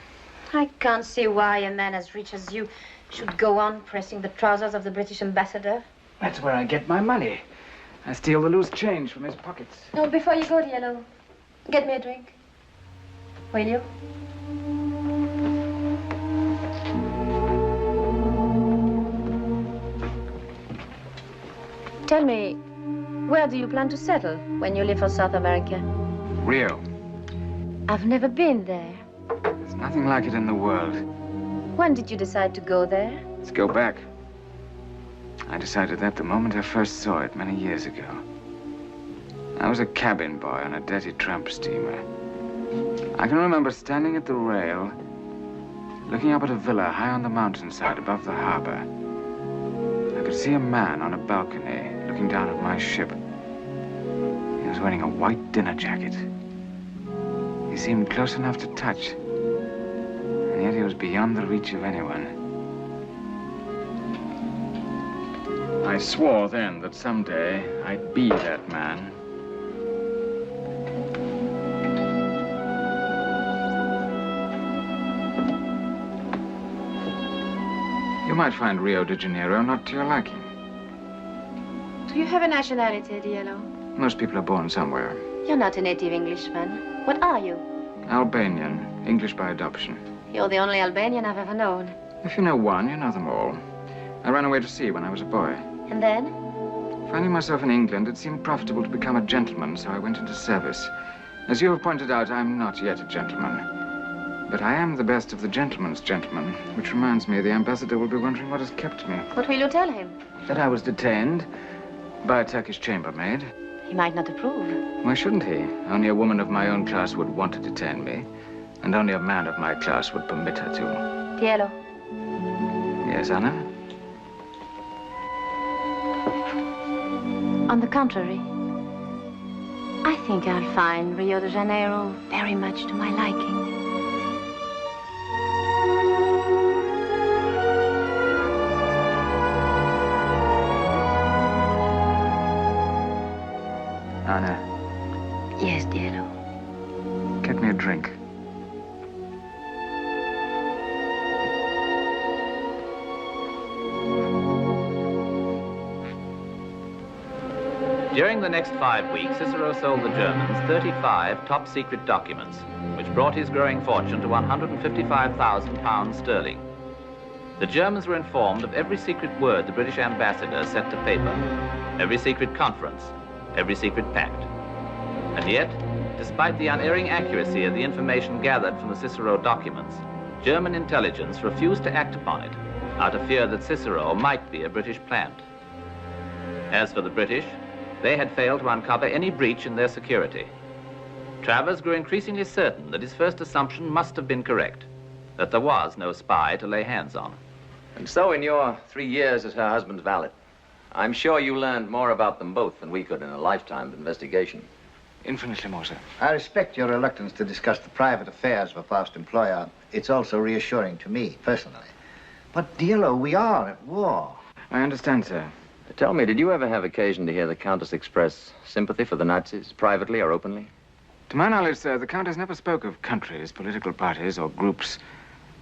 I can't see why a man as rich as you should go on pressing the trousers of the British ambassador. That's where I get my money. I steal the loose change from his pockets. Oh, before you go, Diallo, get me a drink. Will you? Tell me, where do you plan to settle when you leave for South America? Rio. I've never been there. There's nothing like it in the world. When did you decide to go there? Let's go back. I decided that the moment I first saw it many years ago. I was a cabin boy on a dirty tramp steamer. I can remember standing at the rail, looking up at a villa high on the mountainside above the harbor. I could see a man on a balcony looking down at my ship. He was wearing a white dinner jacket. He seemed close enough to touch, and yet he was beyond the reach of anyone. I swore then that someday I'd be that man. You might find Rio de Janeiro not to your liking. Do you have a nationality, Diallo? Most people are born somewhere. You're not a native Englishman. What are you? Albanian, English by adoption. You're the only Albanian I've ever known. If you know one, you know them all. I ran away to sea when I was a boy. And then? Finding myself in England, it seemed profitable to become a gentleman, so I went into service. As you have pointed out, I'm not yet a gentleman. But I am the best of the gentleman's gentlemen, which reminds me the ambassador will be wondering what has kept me. What will you tell him? That I was detained by a Turkish chambermaid. He might not approve. Why shouldn't he? Only a woman of my own class would want to detain me, and only a man of my class would permit her to. Diallo. Yes, Anna? On the contrary, I think I'll find Rio de Janeiro very much to my liking. Anna. Yes, dear. Get me a drink. During the next 5 weeks, Cicero sold the Germans 35 top-secret documents, which brought his growing fortune to £155,000 sterling. The Germans were informed of every secret word the British ambassador set to paper, every secret conference, every secret pact. And yet, despite the unerring accuracy of the information gathered from the Cicero documents, German intelligence refused to act upon it, out of fear that Cicero might be a British plant. As for the British, they had failed to uncover any breach in their security. Travers grew increasingly certain that his first assumption must have been correct, that there was no spy to lay hands on. And so in your 3 years as her husband's valet, I'm sure you learned more about them both than we could in a lifetime of investigation. Infinitely more, sir. I respect your reluctance to discuss the private affairs of a past employer. It's also reassuring to me, personally. But, Diallo, we are at war. I understand, sir. Tell me, did you ever have occasion to hear the Countess express sympathy for the Nazis, privately or openly? To my knowledge, sir, the Countess never spoke of countries, political parties, or groups.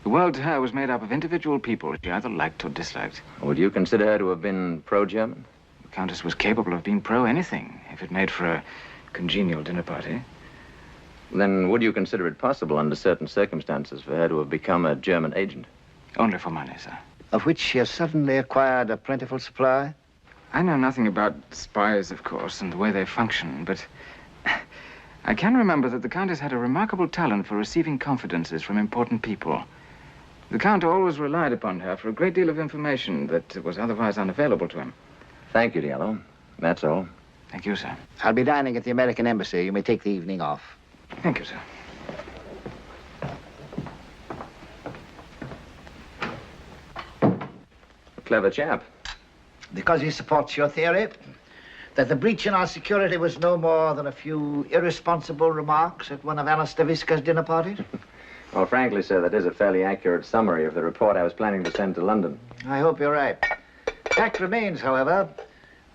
The world to her was made up of individual people she either liked or disliked. Would you consider her to have been pro-German? The Countess was capable of being pro-anything, if it made for a congenial dinner party. Then would you consider it possible, under certain circumstances, for her to have become a German agent? Only for money, sir. Of which she has suddenly acquired a plentiful supply? I know nothing about spies, of course, and the way they function, but I can remember that the Countess had a remarkable talent for receiving confidences from important people. The Count always relied upon her for a great deal of information that was otherwise unavailable to him. Thank you, Diallo. That's all. Thank you, sir. I'll be dining at the American Embassy. You may take the evening off. Thank you, sir. A clever chap. Because he supports your theory that the breach in our security was no more than a few irresponsible remarks at one of Anna Stavisca's dinner parties? Well, frankly, sir, that is a fairly accurate summary of the report I was planning to send to London. I hope you're right. Fact remains, however,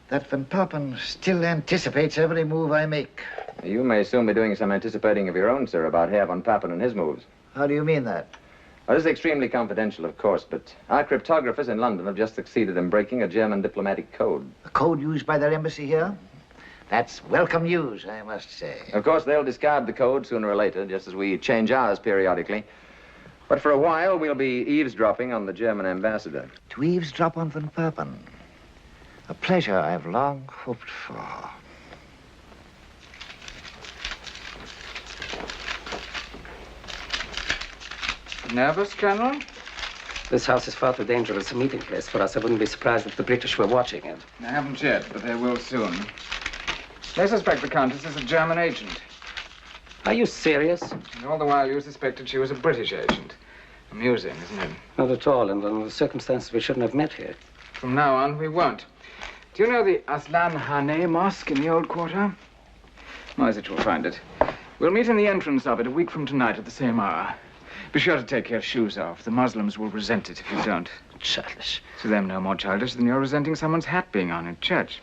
that Van Papen still anticipates every move I make. You may soon be doing some anticipating of your own, sir, about Herr Van Papen and his moves. How do you mean that? Well, this is extremely confidential, of course, but our cryptographers in London have just succeeded in breaking a German diplomatic code. A code used by their embassy here? That's welcome news, I must say. Of course, they'll discard the code sooner or later, just as we change ours periodically. But for a while, we'll be eavesdropping on the German ambassador. To eavesdrop on Van Papen. A pleasure I've long hoped for. Nervous, Colonel? This house is far too dangerous a meeting place for us. I wouldn't be surprised if the British were watching it. I haven't yet, but they will soon. They suspect the Countess is a German agent. Are you serious? And all the while you suspected she was a British agent. Amusing, isn't it? Not at all, and under the circumstances we shouldn't have met here. From now on, we won't. Do you know the Aslan Hane Mosque in the Old Quarter? Moyzisch will find it. We'll meet in the entrance of it a week from tonight at the same hour. Be sure to take your shoes off. The Muslims will resent it if you don't. Childish. To them, no more childish than you're resenting someone's hat being on in church.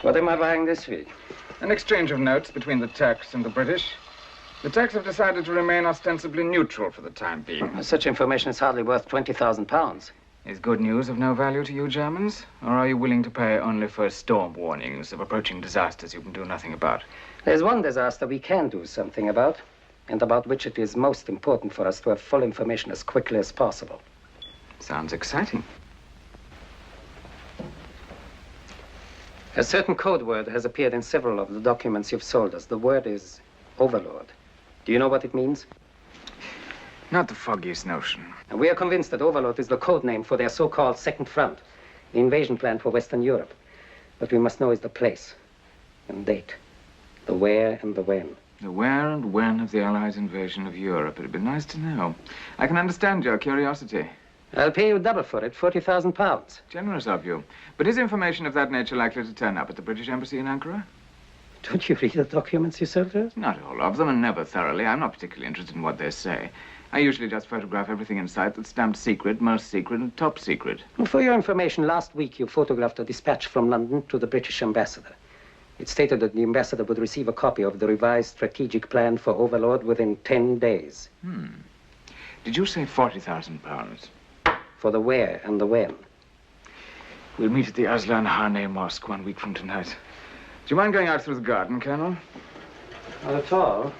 What am I buying this week? An exchange of notes between the Turks and the British. The Turks have decided to remain ostensibly neutral for the time being. Such information is hardly worth £20,000. Is good news of no value to you Germans? Or are you willing to pay only for storm warnings of approaching disasters you can do nothing about? There's one disaster we can do something about, and about which it is most important for us to have full information as quickly as possible. Sounds exciting. A certain code word has appeared in several of the documents you've sold us. The word is Overlord. Do you know what it means? Not the foggiest notion. And we are convinced that Overlord is the code name for their so-called Second Front, the invasion plan for Western Europe. What we must know is the place and date, the where and the when. The where and when of the Allies' invasion of Europe. It'd be nice to know. I can understand your curiosity. I'll pay you double for it, 40,000 pounds. Generous of you. But is information of that nature likely to turn up at the British Embassy in Ankara? Don't you read the documents you sold to us? Not all of them, and never thoroughly. I'm not particularly interested in what they say. I usually just photograph everything in sight that's stamped secret, most secret, and top secret. Well, for your information, last week you photographed a dispatch from London to the British ambassador. It stated that the ambassador would receive a copy of the revised strategic plan for Overlord within 10 days. Did you say 40,000 pounds? For the where and the when. We'll meet at the Aslan Hane Mosque 1 week from tonight. Do you mind going out through the garden, Colonel? Not at all.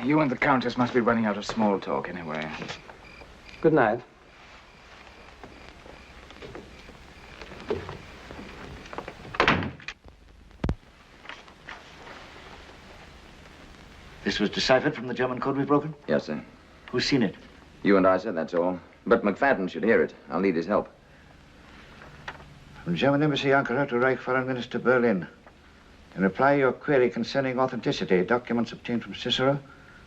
You and the Countess must be running out of small talk anyway. Good night. This was deciphered from the German code we've broken? Yes, sir. Who's seen it? You and I, sir, that's all. But McFadden should hear it. I'll need his help. From German Embassy, Ankara, to Reich Foreign Minister, Berlin. In reply to your query concerning authenticity, documents obtained from Cicero,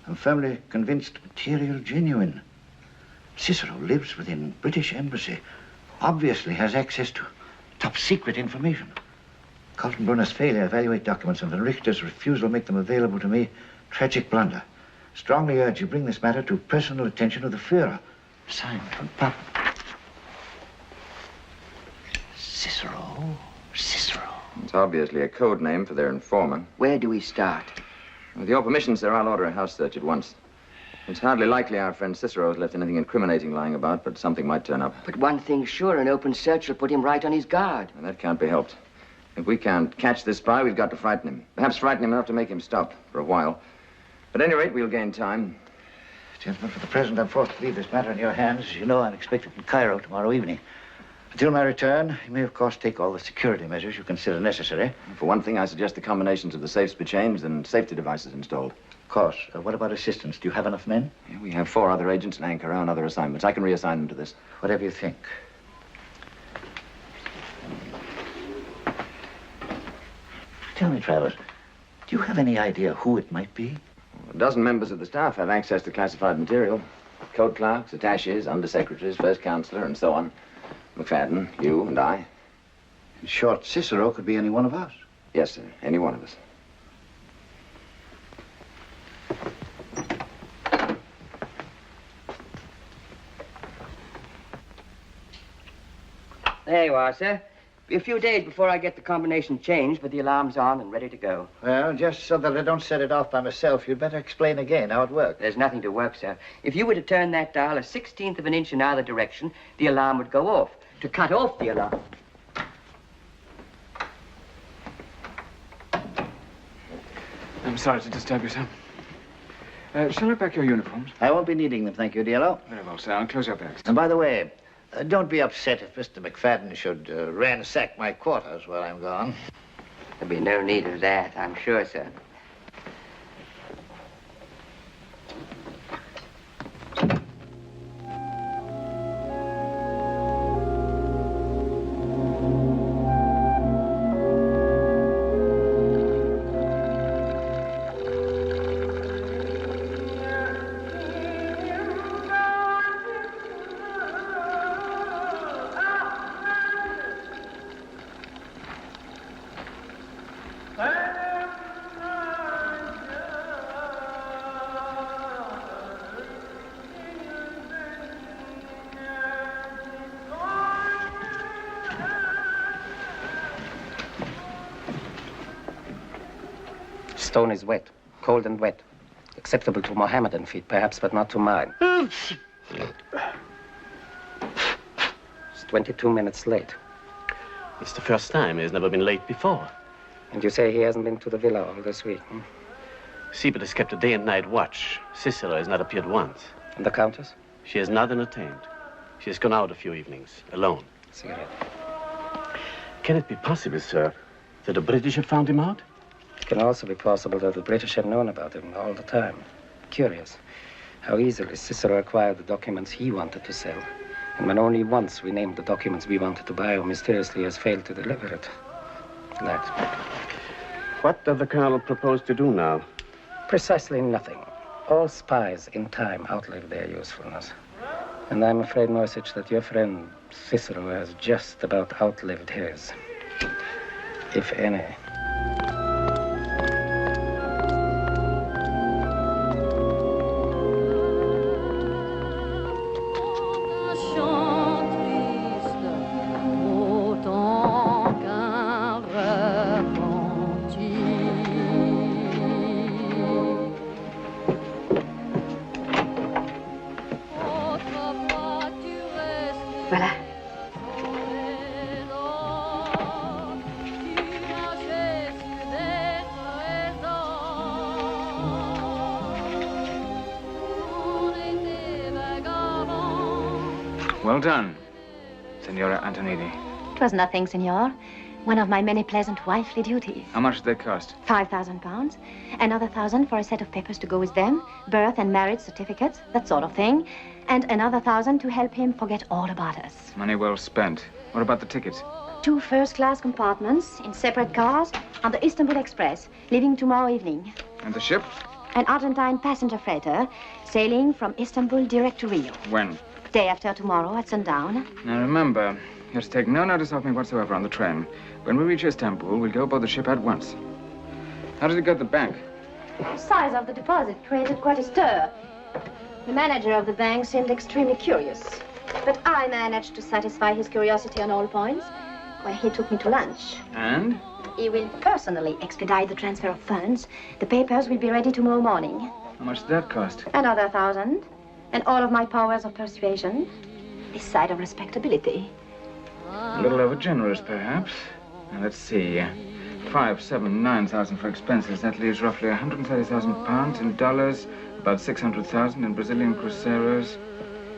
I'm firmly convinced material genuine. Cicero lives within British Embassy, obviously has access to top secret information. Kaltenbrunner's failure to evaluate documents and Van Richter's refusal to make them available to me, tragic blunder. Strongly urge you bring this matter to personal attention of the Führer. Signed, von Papen. Cicero. It's obviously a code name for their informer. Where do we start? With your permission, sir, I'll order a house search at once. It's hardly likely our friend Cicero has left anything incriminating lying about, but something might turn up. But one thing's sure, an open search will put him right on his guard. And that can't be helped. If we can't catch this spy, we've got to frighten him. Perhaps frighten him enough to make him stop for a while. At any rate, we'll gain time. Gentlemen, for the present, I'm forced to leave this matter in your hands. As you know, I'm expected in Cairo tomorrow evening. Until my return, you may, of course, take all the security measures you consider necessary. For one thing, I suggest the combinations of the safes be changed and safety devices installed. Of course. What about assistance? Do you have enough men? Yeah, we have 4 other agents in Ankara on other assignments. I can reassign them to this. Whatever you think. Tell me, Travers, do you have any idea who it might be? A dozen members of the staff have access to classified material. Code clerks, attachés, undersecretaries, first counselor, and so on. McFadden, you, and I. In short, Cicero could be any one of us. Yes, sir. Any one of us. There you are, sir. Be a few days before I get the combination changed, but the alarm's on and ready to go. Well, just so that I don't set it off by myself, you'd better explain again how it works. There's nothing to work, sir. If you were to turn that dial a 1/16 of an inch in either direction, the alarm would go off. To cut off the alarm. I'm sorry to disturb you, sir. Shall I pack your uniforms? I won't be needing them, thank you, Diallo. Very well, sir. I'll close your bags. And by the way, don't be upset if Mr. McFadden should ransack my quarters while I'm gone. There'll be no need of that, I'm sure, sir. Stone is wet, cold and wet. Acceptable to Mohammedan feet, perhaps, but not to mine. It's 22 minutes late. It's the first time. He's never been late before. And you say he hasn't been to the villa all this week, hmm? Siebert has kept a day and night watch. Cicero has not appeared once. And the Countess? She has not entertained. She has gone out a few evenings, alone. Cigarette. Can it be possible, sir, that the British have found him out? It can also be possible that the British have known about him all the time. Curious how easily Cicero acquired the documents he wanted to sell. And when only once we named the documents we wanted to buy, or mysteriously has failed to deliver it. That. What does the colonel propose to do now? Precisely nothing. All spies in time outlive their usefulness. And I'm afraid, Moyzisch, that your friend Cicero has just about outlived his. If any. Voilà. Well done, Signora Antonini. It was nothing, Signor. One of my many pleasant wifely duties. How much did they cost? £5,000. Another 1,000 for a set of papers to go with them. Birth and marriage certificates, that sort of thing. And another 1,000 to help him forget all about us. Money well spent. What about the tickets? 2 first-class compartments in separate cars on the Istanbul Express, leaving tomorrow evening. And the ship? An Argentine passenger freighter sailing from Istanbul direct to Rio. When? Day after tomorrow at sundown. Now remember, you have to take no notice of me whatsoever on the train. When we reach Istanbul, we'll go aboard the ship at once. How did it go to the bank? The size of the deposit created quite a stir. The manager of the bank seemed extremely curious. But I managed to satisfy his curiosity on all points when he took me to lunch. And? He will personally expedite the transfer of funds. The papers will be ready tomorrow morning. How much did that cost? Another 1,000. And all of my powers of persuasion. This side of respectability. A little over generous, perhaps. Now, let's see. 5, 7, 9,000 for expenses. That leaves roughly 130,000 pounds in dollars, about 600,000 in Brazilian cruceros,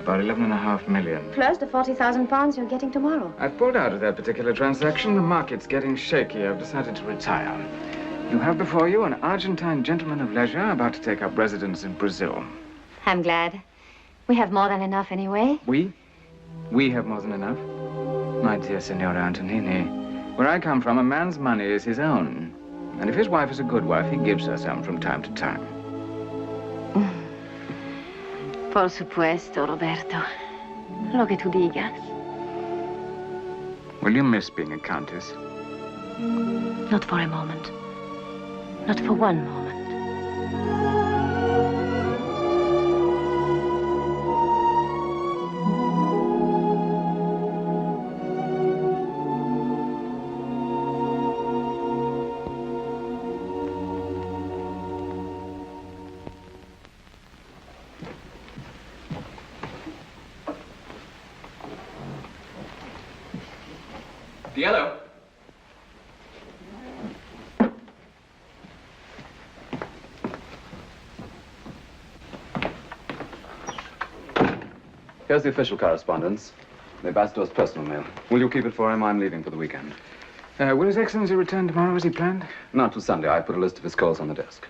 about 11.5 million. Plus the 40,000 pounds you're getting tomorrow. I've pulled out of that particular transaction. The market's getting shaky. I've decided to retire. You have before you an Argentine gentleman of leisure about to take up residence in Brazil. I'm glad. We have more than enough anyway. We? We have more than enough? My dear Signora Antonini, where I come from, a man's money is his own. And if his wife is a good wife, he gives her some from time to time. Por supuesto, Roberto. Lo que tú digas. Will you miss being a countess? Not for a moment. Not for one moment. Yellow. Here's the official correspondence. The ambassador's personal mail. Will you keep it for him? I'm leaving for the weekend. Will His Excellency return tomorrow as he planned? Not till Sunday. I put a list of his calls on the desk.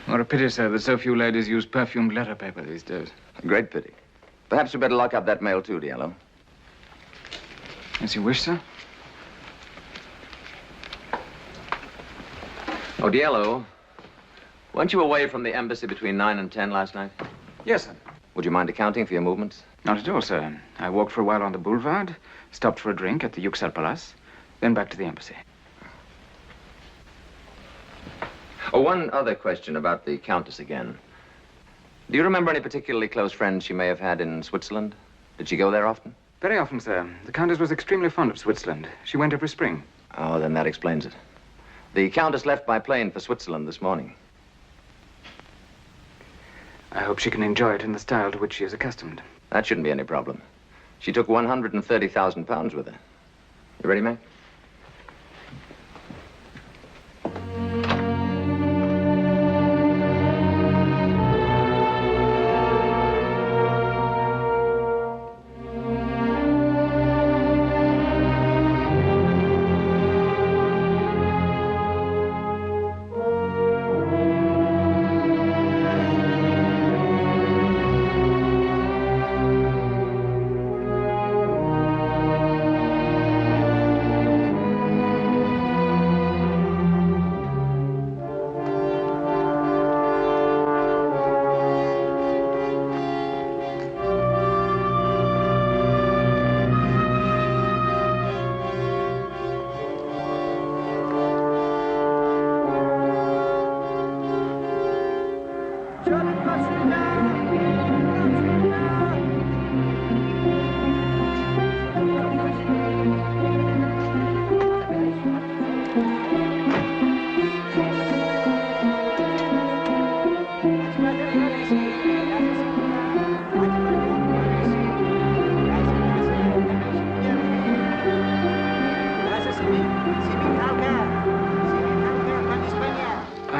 What a pity, sir, that so few ladies use perfumed letter paper these days. A great pity. Perhaps you better lock up that mail too, Diallo. As you wish, sir. Oh, Diallo, weren't you away from the embassy between 9 and 10 last night? Yes, sir. Would you mind accounting for your movements? Not at all, sir. I walked for a while on the boulevard, stopped for a drink at the Yüksel Palace, then back to the embassy. Oh, one other question about the Countess again. Do you remember any particularly close friends she may have had in Switzerland? Did she go there often? Very often, sir. The Countess was extremely fond of Switzerland. She went every spring. Oh, then that explains it. The Countess left by plane for Switzerland this morning. I hope she can enjoy it in the style to which she is accustomed. That shouldn't be any problem. She took 130,000 pounds with her. You ready, May?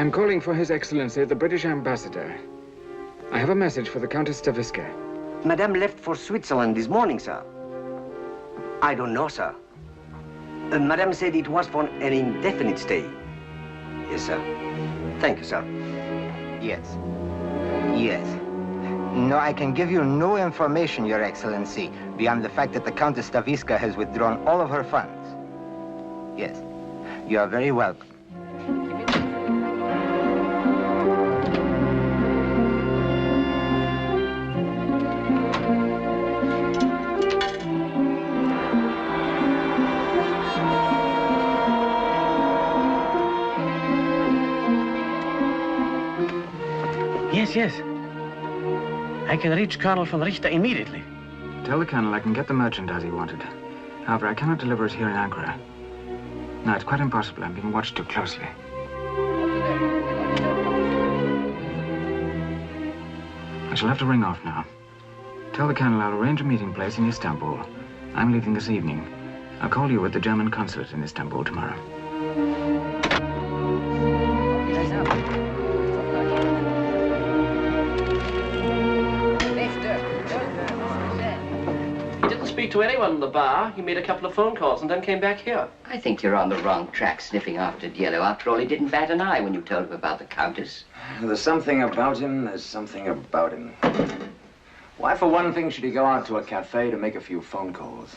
I'm calling for His Excellency, the British Ambassador. I have a message for the Countess Stavisca. Madame left for Switzerland this morning, sir. I don't know, sir. Madame said it was for an indefinite stay. Yes, sir. Thank you, sir. Yes. Yes. No, I can give you no information, Your Excellency, beyond the fact that the Countess Stavisca has withdrawn all of her funds. Yes. You are very welcome. Yes. I can reach Colonel von Richter immediately. Tell the Colonel I can get the merchandise he wanted. However, I cannot deliver it here in Ankara. No, it's quite impossible. I'm being watched too closely. I shall have to ring off now. Tell the Colonel I'll arrange a meeting place in Istanbul. I'm leaving this evening. I'll call you at the German consulate in Istanbul tomorrow. He didn't speak to anyone in the bar. He made a couple of phone calls and then came back here. I think you're on the wrong track, sniffing after Diallo. After all, he didn't bat an eye when you told him about the Countess. There's something about him, there's something about him. Why, for one thing, should he go out to a cafe to make a few phone calls?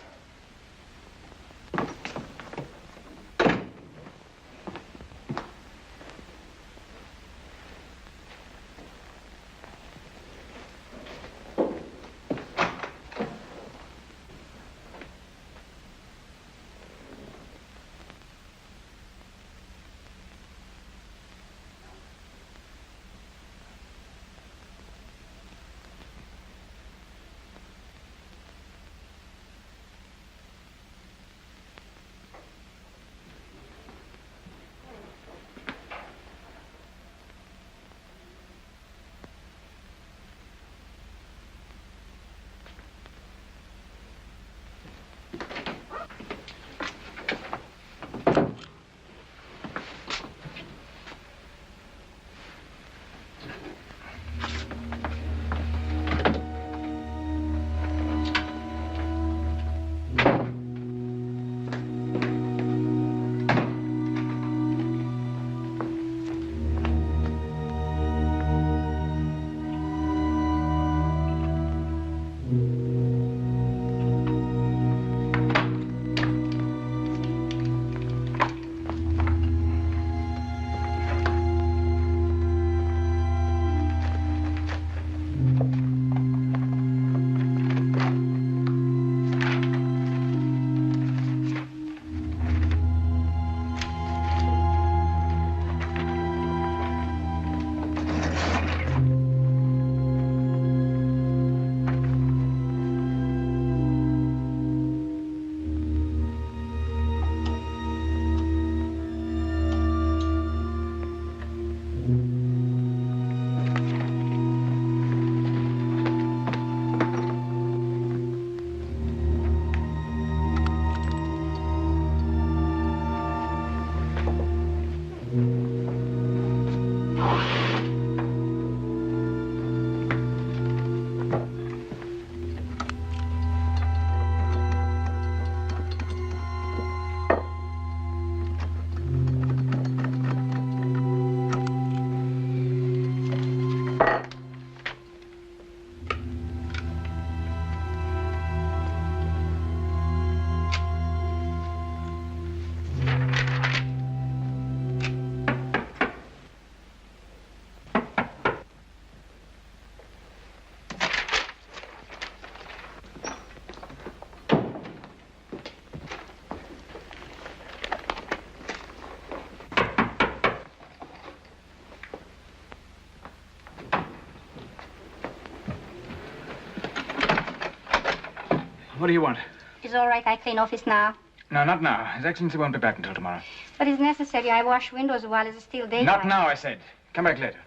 What do you want? It's all right, I clean office now. No, not now. His Excellency won't be back until tomorrow. But it's necessary. I wash windows while it's still daylight. Not now, I said. Come back later.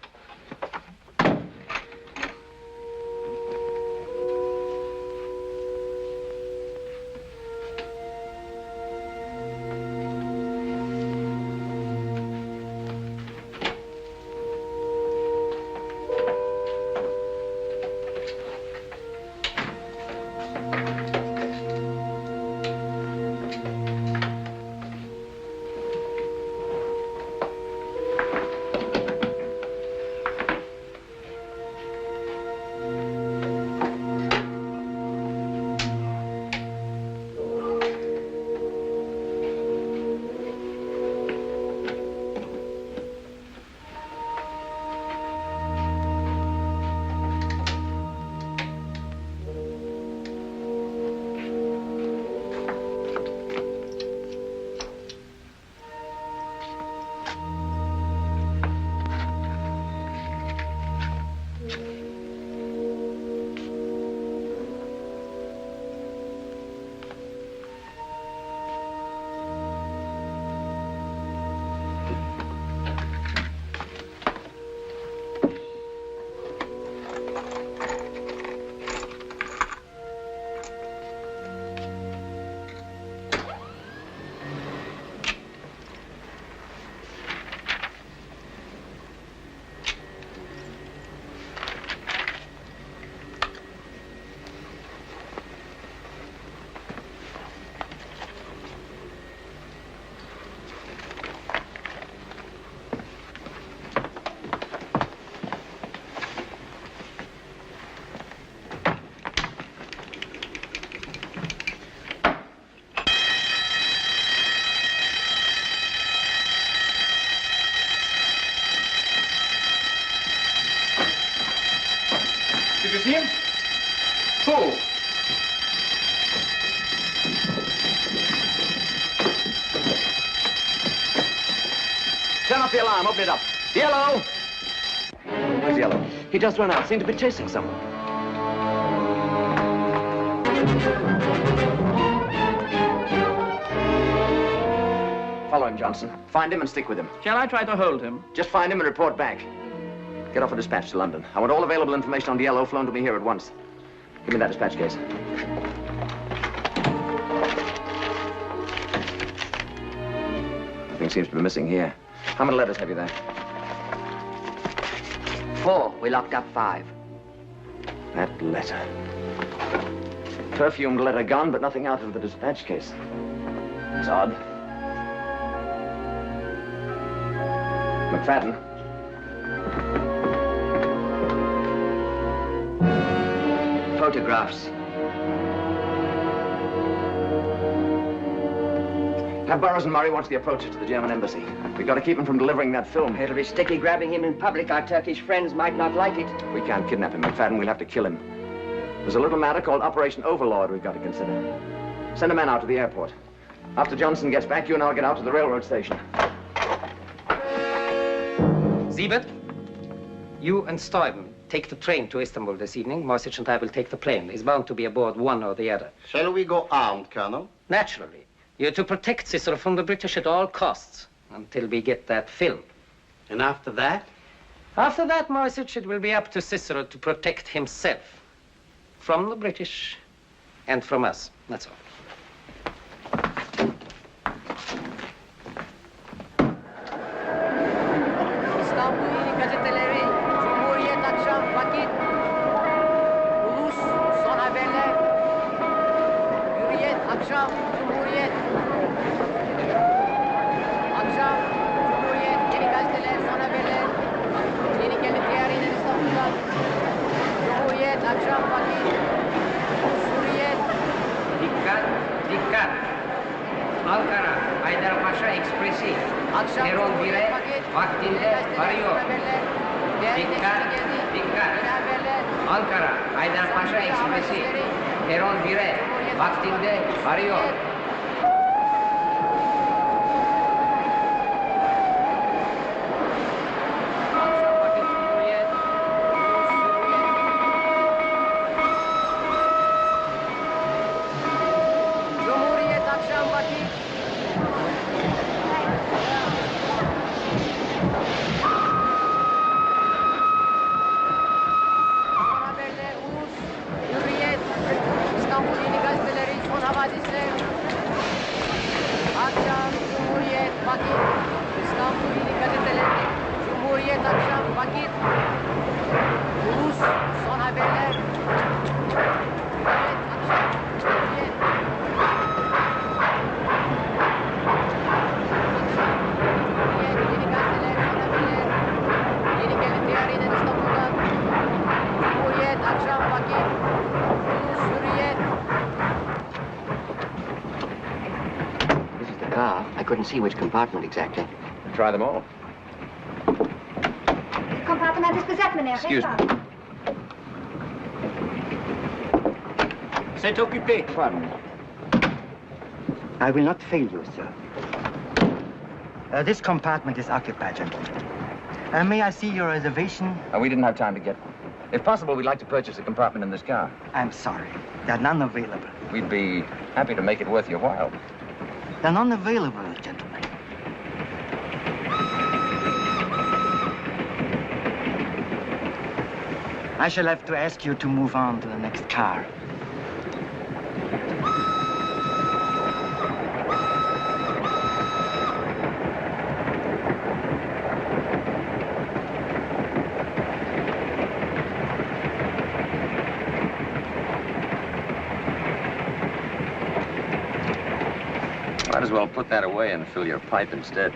off the alarm. Open it up. Yellow! Where's Yellow? He just ran out. Seemed to be chasing someone. Follow him, Johnson. Find him and stick with him. Shall I try to hold him? Just find him and report back. Get off a dispatch to London. I want all available information on Yellow flown to me here at once. Give me that dispatch case. Nothing seems to be missing here. How many letters have you there? 4. We locked up 5. That letter. Perfumed letter gone, but nothing out of the dispatch case. It's odd. McFadden. Photographs. Have Burroughs and Murray watch the approaches to the German embassy. We've got to keep him from delivering that film. It'll be sticky grabbing him in public. Our Turkish friends might not like it. We can't kidnap him, McFadden. We'll have to kill him. There's a little matter called Operation Overlord we've got to consider. Send a man out to the airport. After Johnson gets back, you and I'll get out to the railroad station. Siebert, you and Stuyven take the train to Istanbul this evening. Moyzisch and I will take the plane. He's bound to be aboard one or the other. Shall we go armed, Colonel? Naturally. You're to protect Cicero from the British at all costs until we get that film. And after that? After that, Moyzisch, it will be up to Cicero to protect himself from the British and from us. That's all. Ankara, Haydarpaşa Ekspresi. Peron 1'e vaktinde varıyor. Dikkat, dikkat. Ankara, Haydarpaşa Ekspresi. Peron 1'e vaktinde varıyor. See which compartment exactly. Try them all. Compartiment is beset, meneer. Excuse me. C'est occupé. Pardon me. I will not fail you, sir. This compartment is occupied, gentlemen. May I see your reservation? We didn't have time to get one. If possible, we'd like to purchase a compartment in this car. I'm sorry. There are none available. We'd be happy to make it worth your while. They're none available, gentlemen. I shall have to ask you to move on to the next car. Might as well put that away and fill your pipe instead.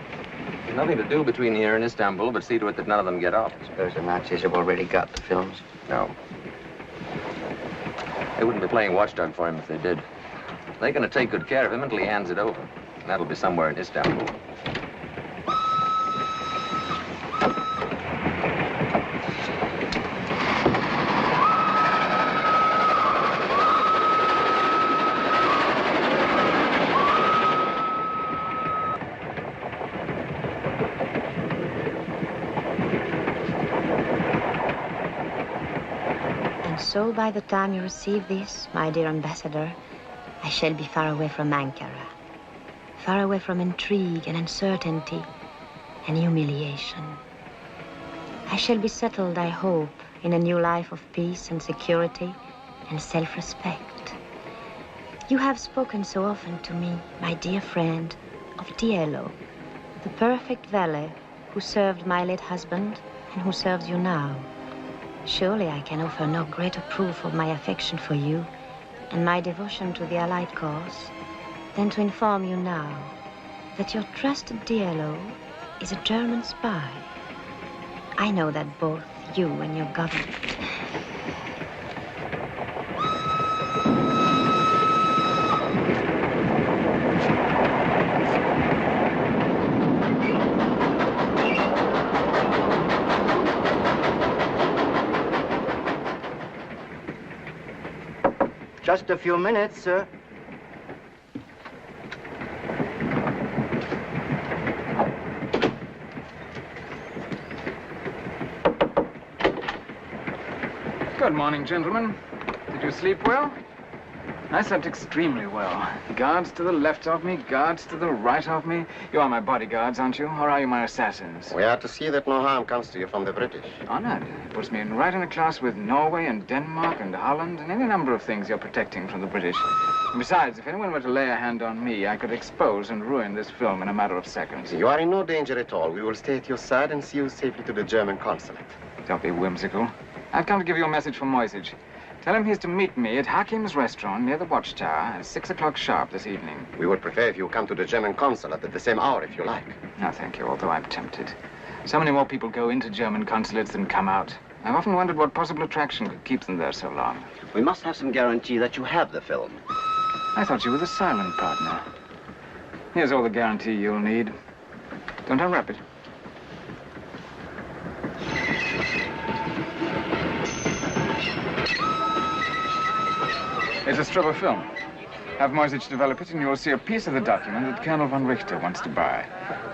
There's nothing to do between here and Istanbul but see to it that none of them get off. I suppose the Nazis have already got the films. No. They wouldn't be playing watchdog for him if they did. They're going to take good care of him until he hands it over. And that'll be somewhere in Istanbul. so by the time you receive this, my dear ambassador, I shall be far away from Ankara, far away from intrigue and uncertainty and humiliation. I shall be settled, I hope, in a new life of peace and security and self-respect. You have spoken so often to me, my dear friend, of Diello, the perfect valet who served my late husband and who serves you now. Surely I can offer no greater proof of my affection for you and my devotion to the Allied cause than to inform you now that your trusted Diello is a German spy. I know that both you and your government. Just a few minutes, sir. Good morning, gentlemen. Did you sleep well? I slept extremely well. Guards to the left of me, guards to the right of me. You are my bodyguards, aren't you? Or are you my assassins? We are to see that no harm comes to you from the British. Honored. It puts me right in a class with Norway and Denmark and Holland and any number of things you're protecting from the British. And besides, if anyone were to lay a hand on me, I could expose and ruin this film in a matter of seconds. You are in no danger at all. We will stay at your side and see you safely to the German consulate. Don't be whimsical. I've come to give you a message from Moyzisch. Tell him he's to meet me at Hakim's restaurant near the Watchtower at 6 o'clock sharp this evening. We would prefer if you come to the German consulate at the same hour, if you like. No, thank you, although I'm tempted. So many more people go into German consulates than come out. I've often wondered what possible attraction could keep them there so long. We must have some guarantee that you have the film. I thought you were the silent partner. Here's all the guarantee you'll need. Don't unwrap it. It's a strip of film. Have Moyzisch develop it, and you'll see a piece of the document that Colonel von Richter wants to buy.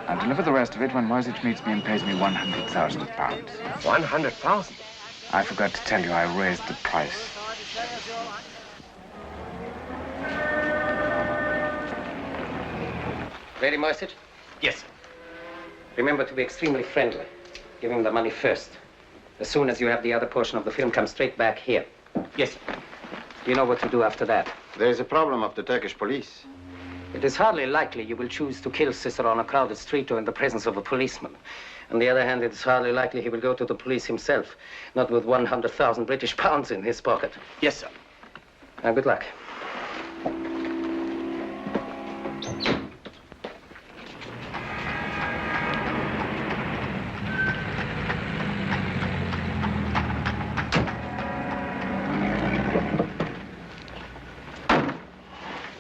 I'll deliver the rest of it when Moyzisch meets me and pays me 100,000 pounds. 100,000? I forgot to tell you I raised the price. Ready, Moyzisch? Yes, sir. Remember to be extremely friendly. Give him the money first. As soon as you have the other portion of the film, come straight back here. Yes, sir. You know what to do after that. There is a problem of the Turkish police. It is hardly likely you will choose to kill Cicero on a crowded street or in the presence of a policeman. On the other hand, it is hardly likely he will go to the police himself, not with 100,000 British pounds in his pocket. Yes, sir. Now, good luck.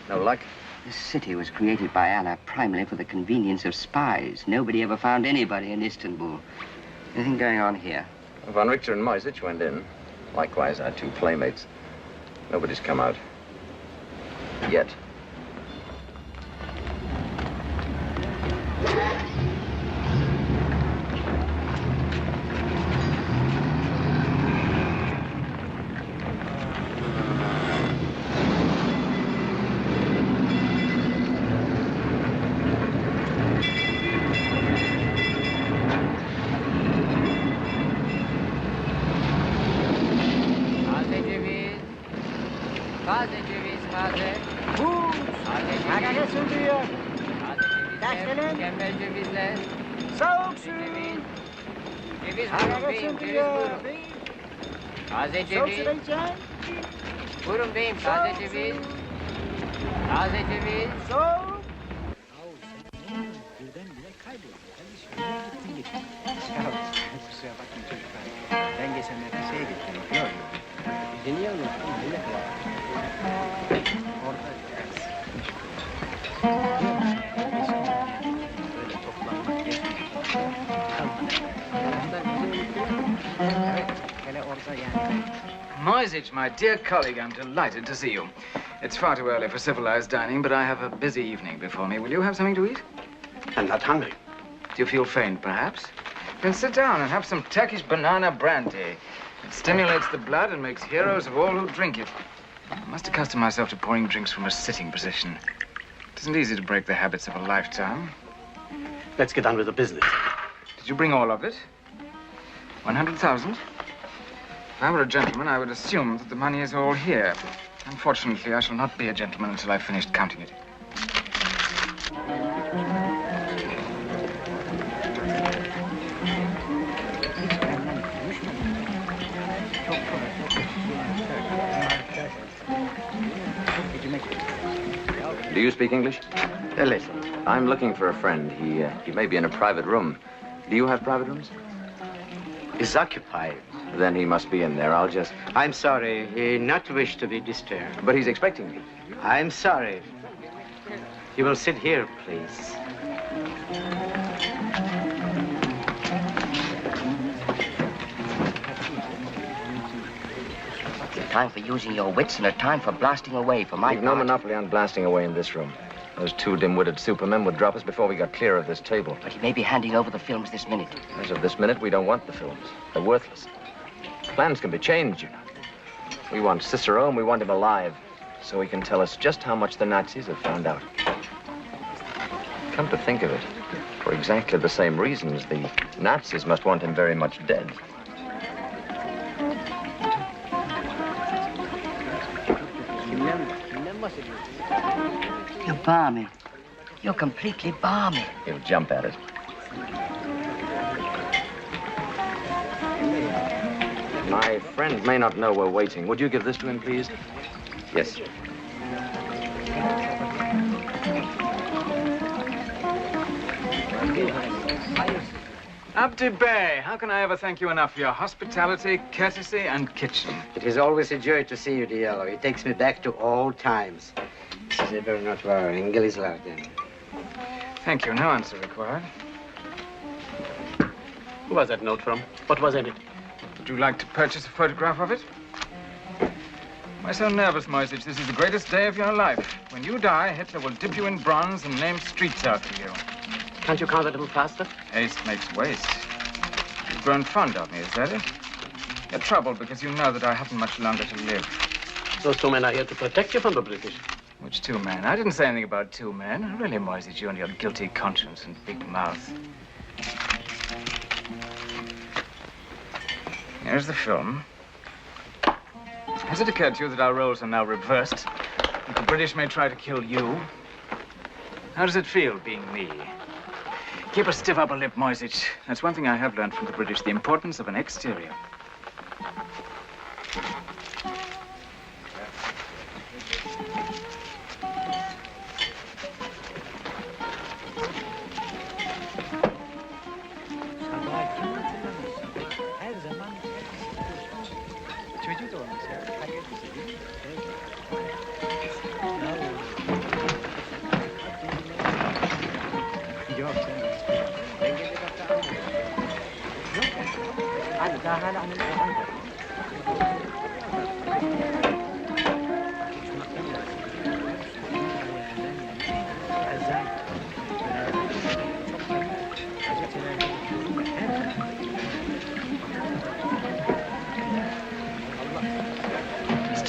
No luck? This city was created by Allah primarily for the convenience of spies. Nobody ever found anybody in Istanbul. Anything going on here? Von Richter and Moyzisch went in. Likewise, our two playmates. Nobody's come out. Yet. Taze ceviz. Buyurun beyim, taze ceviz. Taze ceviz. Soğuk. Birdenbire kaybol. Gittin gittin. Ya kusura bakmayın çocuklar. Ben geçenlerde şeye gittim. Yok. Bizi niye unuttun? Öyle kadar. Orada ders. Böyle toplanmak geçmiş. Evet. Moyzisch, my dear colleague, I'm delighted to see you. It's far too early for civilized dining, but I have a busy evening before me. Will you have something to eat? I'm not hungry. Do you feel faint, perhaps? Then sit down and have some Turkish banana brandy. It stimulates the blood and makes heroes of all who drink it. I must accustom myself to pouring drinks from a sitting position. It isn't easy to break the habits of a lifetime. Let's get on with the business. Did you bring all of it? 100,000? If I were a gentleman, I would assume that the money is all here. Unfortunately, I shall not be a gentleman until I've finished counting it. Do you speak English? A little. I'm looking for a friend. He may be in a private room. Do you have private rooms? Is occupied. Then he must be in there. I'll just... I'm sorry. He not wish to be disturbed. But he's expecting me. I'm sorry. You will sit here, please. Time for using your wits and a time for blasting away for my We've no monopoly on blasting away in this room. Those two dim-witted supermen would drop us before we got clear of this table. But he may be handing over the films this minute. As of this minute, we don't want the films. They're worthless. Plans can be changed, you know. We want Cicero, and we want him alive, so he can tell us just how much the Nazis have found out. Come to think of it, for exactly the same reasons, the Nazis must want him very much dead. You're balmy. You're completely balmy. He'll jump at it. My friend may not know we're waiting. Would you give this to him, please? Yes. Abdi Bey, how can I ever thank you enough for your hospitality, courtesy, and kitchen? It is always a joy to see you, Diallo. It takes me back to old times. C'est very not war. English Latin. Thank you. No answer required. Who was that note from? What was in it? Would you like to purchase a photograph of it? Why so nervous, Moyzisch? This is the greatest day of your life. When you die, Hitler will dip you in bronze and name streets after you. Can't you count a little faster? Haste makes waste. You've grown fond of me, is that it? You're troubled because you know that I haven't much longer to live. Those two men are here to protect you from the British. Which two men? I didn't say anything about two men. Really, Moyzisch, you and your guilty conscience and big mouth. Here's the film. Has it occurred to you that our roles are now reversed? That the British may try to kill you? How does it feel, being me? Keep a stiff upper lip, Moyzisch. That's one thing I have learned from the British, the importance of an exterior.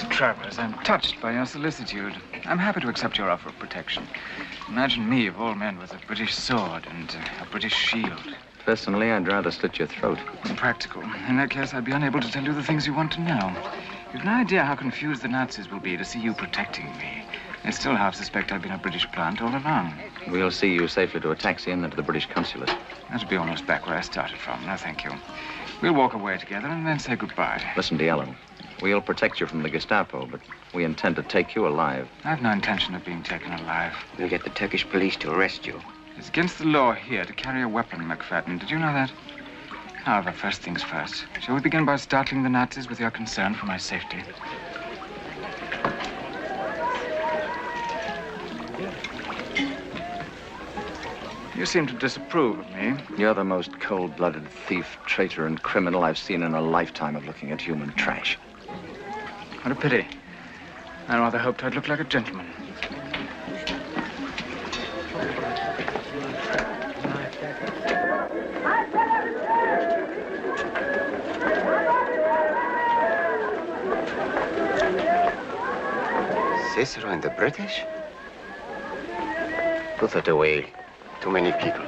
Travers, I'm touched by your solicitude. I'm happy to accept your offer of protection. Imagine me, of all men, with a British sword and a British shield. Personally, I'd rather slit your throat. Impractical. In that case, I'd be unable to tell you the things you want to know. You've no idea how confused the Nazis will be to see you protecting me. They still half suspect I've been a British plant all along. We'll see you safely to a taxi and then to the British consulate. That'll be almost back where I started from. No, thank you. We'll walk away together and then say goodbye. Listen, Diallo. We'll protect you from the Gestapo, but we intend to take you alive. I've no intention of being taken alive. We'll get the Turkish police to arrest you. It's against the law here to carry a weapon, McFadden. Did you know that? However, first things first. Shall we begin by startling the Nazis with your concern for my safety? You seem to disapprove of me. You're the most cold-blooded thief, traitor, and criminal I've seen in a lifetime of looking at human trash. What a pity. I rather hoped I'd look like a gentleman. Cicero and the British? Put it away. Too many people.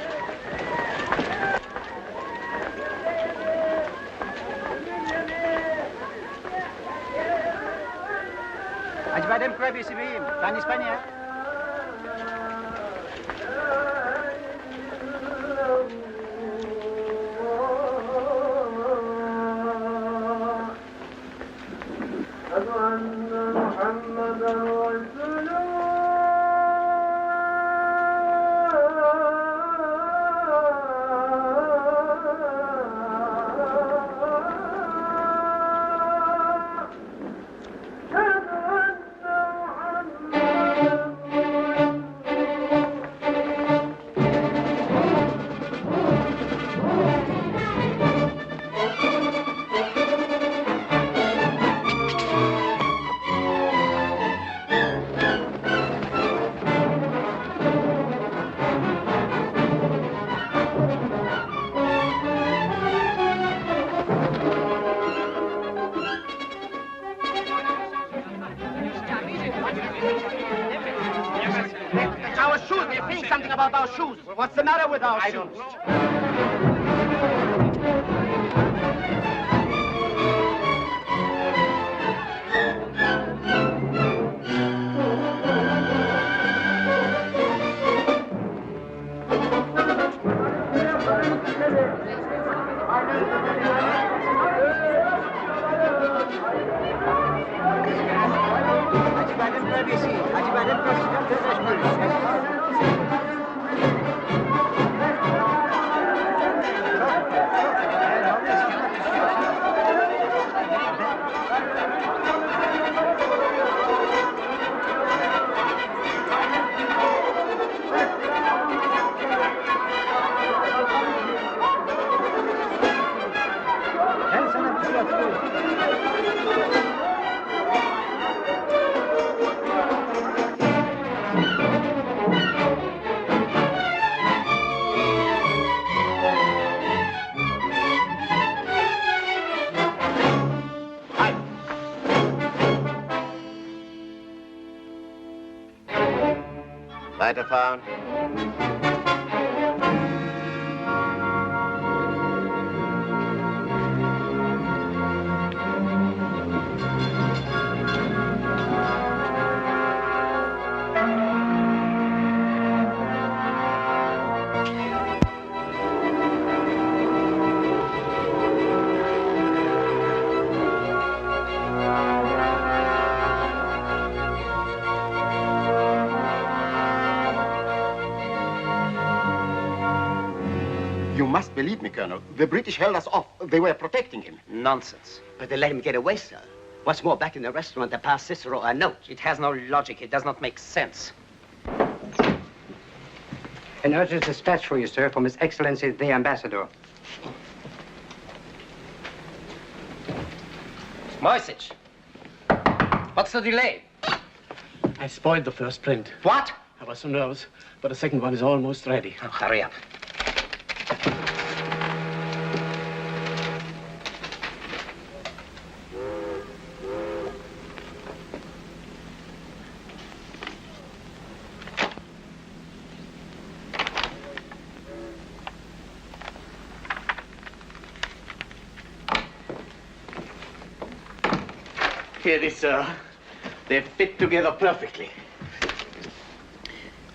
Our shoes, we're feeling something about our shoes. Well, what's the matter with our shoes? I don't know. Lighter found? You must believe me, Colonel. The British held us off. They were protecting him. Nonsense. But they let him get away, sir. What's more, back in the restaurant, they passed Cicero a note. It has no logic. It does not make sense. An urgent dispatch for you, sir, from His Excellency the Ambassador. Moyzisch. What's the delay? I spoiled the first print. What? I was so nervous, but the second one is almost ready. Oh, hurry up. Here it is, sir. They fit together perfectly.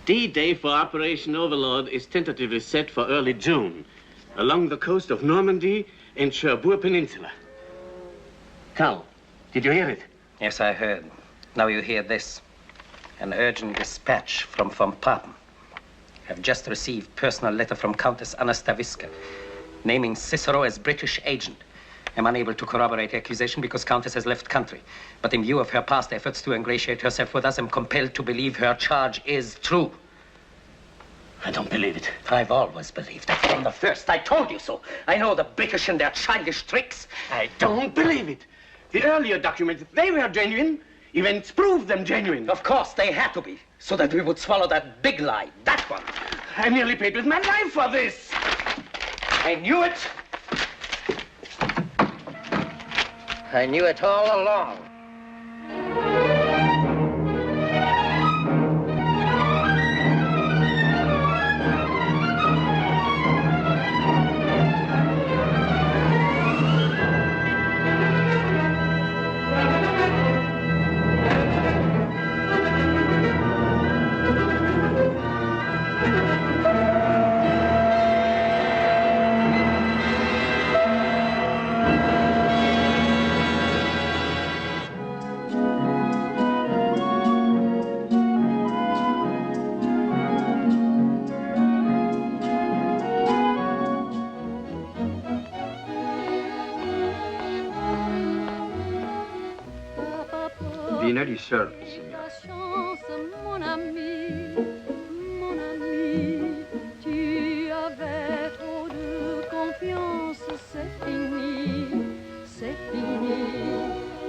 D-Day for Operation Overlord is tentatively set for early June, along the coast of Normandy and Cherbourg Peninsula. Carl, did you hear it? Yes, I heard. Now you hear this. An urgent dispatch from von Papen. I've just received personal letter from Countess Anna Stavisca, naming Cicero as British agent. I'm unable to corroborate the accusation because Countess has left country. But in view of her past efforts to ingratiate herself with us, I'm compelled to believe her charge is true. I don't believe it. I've always believed that from the first. I told you so. I know the British and their childish tricks. I don't believe it. The earlier documents, they were genuine. Events proved them genuine. Of course, they had to be, so that we would swallow that big lie, that one. I nearly paid with my life for this. I knew it. I knew it all along. Dinner is served, Signor. Mon ami, tu avais trop de confiance, c'est fini, c'est fini.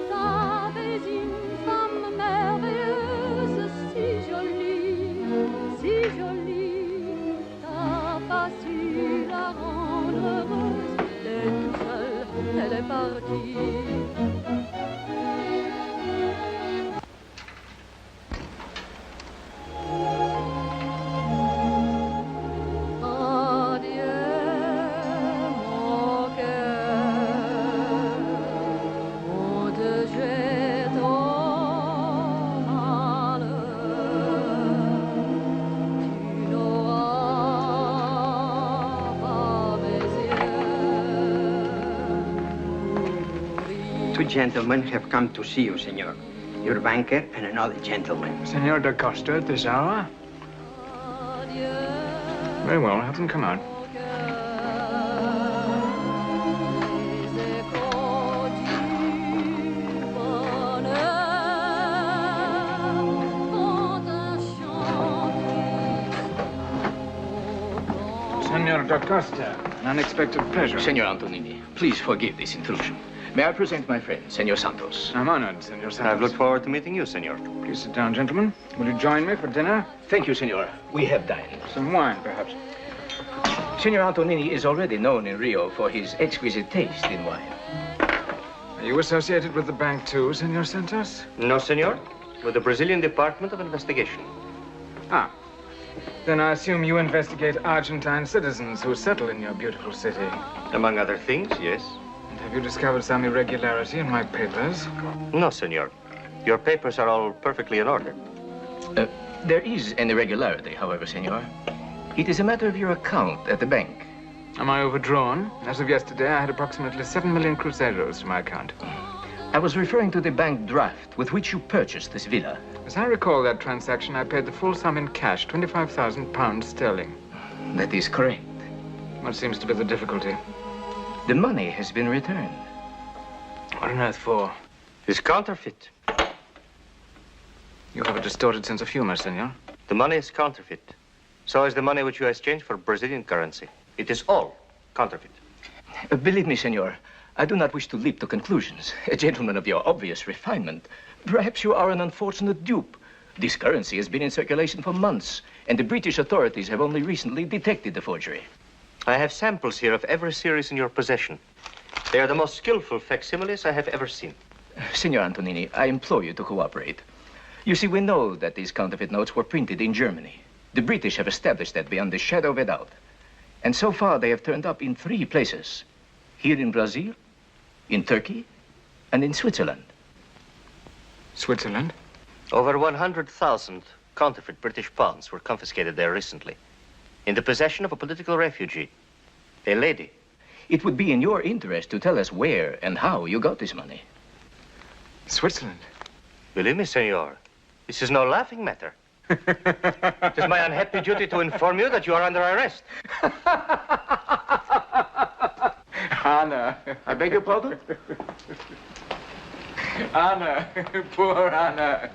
T'avais une femme merveilleuse, si jolie, t'as pas su la rendre heureuse, elle est toute seule, elle est partie. Two gentlemen have come to see you, Senor. Your banker and another gentleman. Senor da Costa at this hour? Very well, have them come out. Senor da Costa, an unexpected pleasure. Senor Antonini, please forgive this intrusion. May I present my friend, Senor Santos? I'm honored, Senor Santos. I've looked forward to meeting you, Senor. Please sit down, gentlemen. Will you join me for dinner? Thank you, Senor. We have dined. Some wine, perhaps. Senor Antonini is already known in Rio for his exquisite taste in wine. Are you associated with the bank too, Senor Santos? No, Senor. With the Brazilian Department of Investigation. Ah. Then I assume you investigate Argentine citizens who settle in your beautiful city. Among other things, yes. And have you discovered some irregularity in my papers? No, Senor. Your papers are all perfectly in order. There is an irregularity, however, Senor. It is a matter of your account at the bank. Am I overdrawn? As of yesterday, I had approximately 7 million cruzeros to my account. I was referring to the bank draft with which you purchased this villa. As I recall that transaction, I paid the full sum in cash, 25,000 pounds sterling. That is correct. What seems to be the difficulty? The money has been returned. What on earth for? It's counterfeit. You have a distorted sense of humor, Senor. The money is counterfeit. So is the money which you exchanged for Brazilian currency. It is all counterfeit. Believe me, Senor, I do not wish to leap to conclusions. A gentleman of your obvious refinement. Perhaps you are an unfortunate dupe. This currency has been in circulation for months, and the British authorities have only recently detected the forgery. I have samples here of every series in your possession. They are the most skillful facsimiles I have ever seen. Senor Antonini, I implore you to cooperate. You see, we know that these counterfeit notes were printed in Germany. The British have established that beyond the shadow of a doubt. And so far, they have turned up in 3 places. Here in Brazil, in Turkey, and in Switzerland. Switzerland? Over 100,000 counterfeit British pounds were confiscated there recently. In the possession of a political refugee, a lady. It would be in your interest to tell us where and how you got this money. Switzerland? Believe me, senor, this is no laughing matter. It is my unhappy duty to inform you that you are under arrest. Anna. I beg your pardon? Anna. Poor Anna.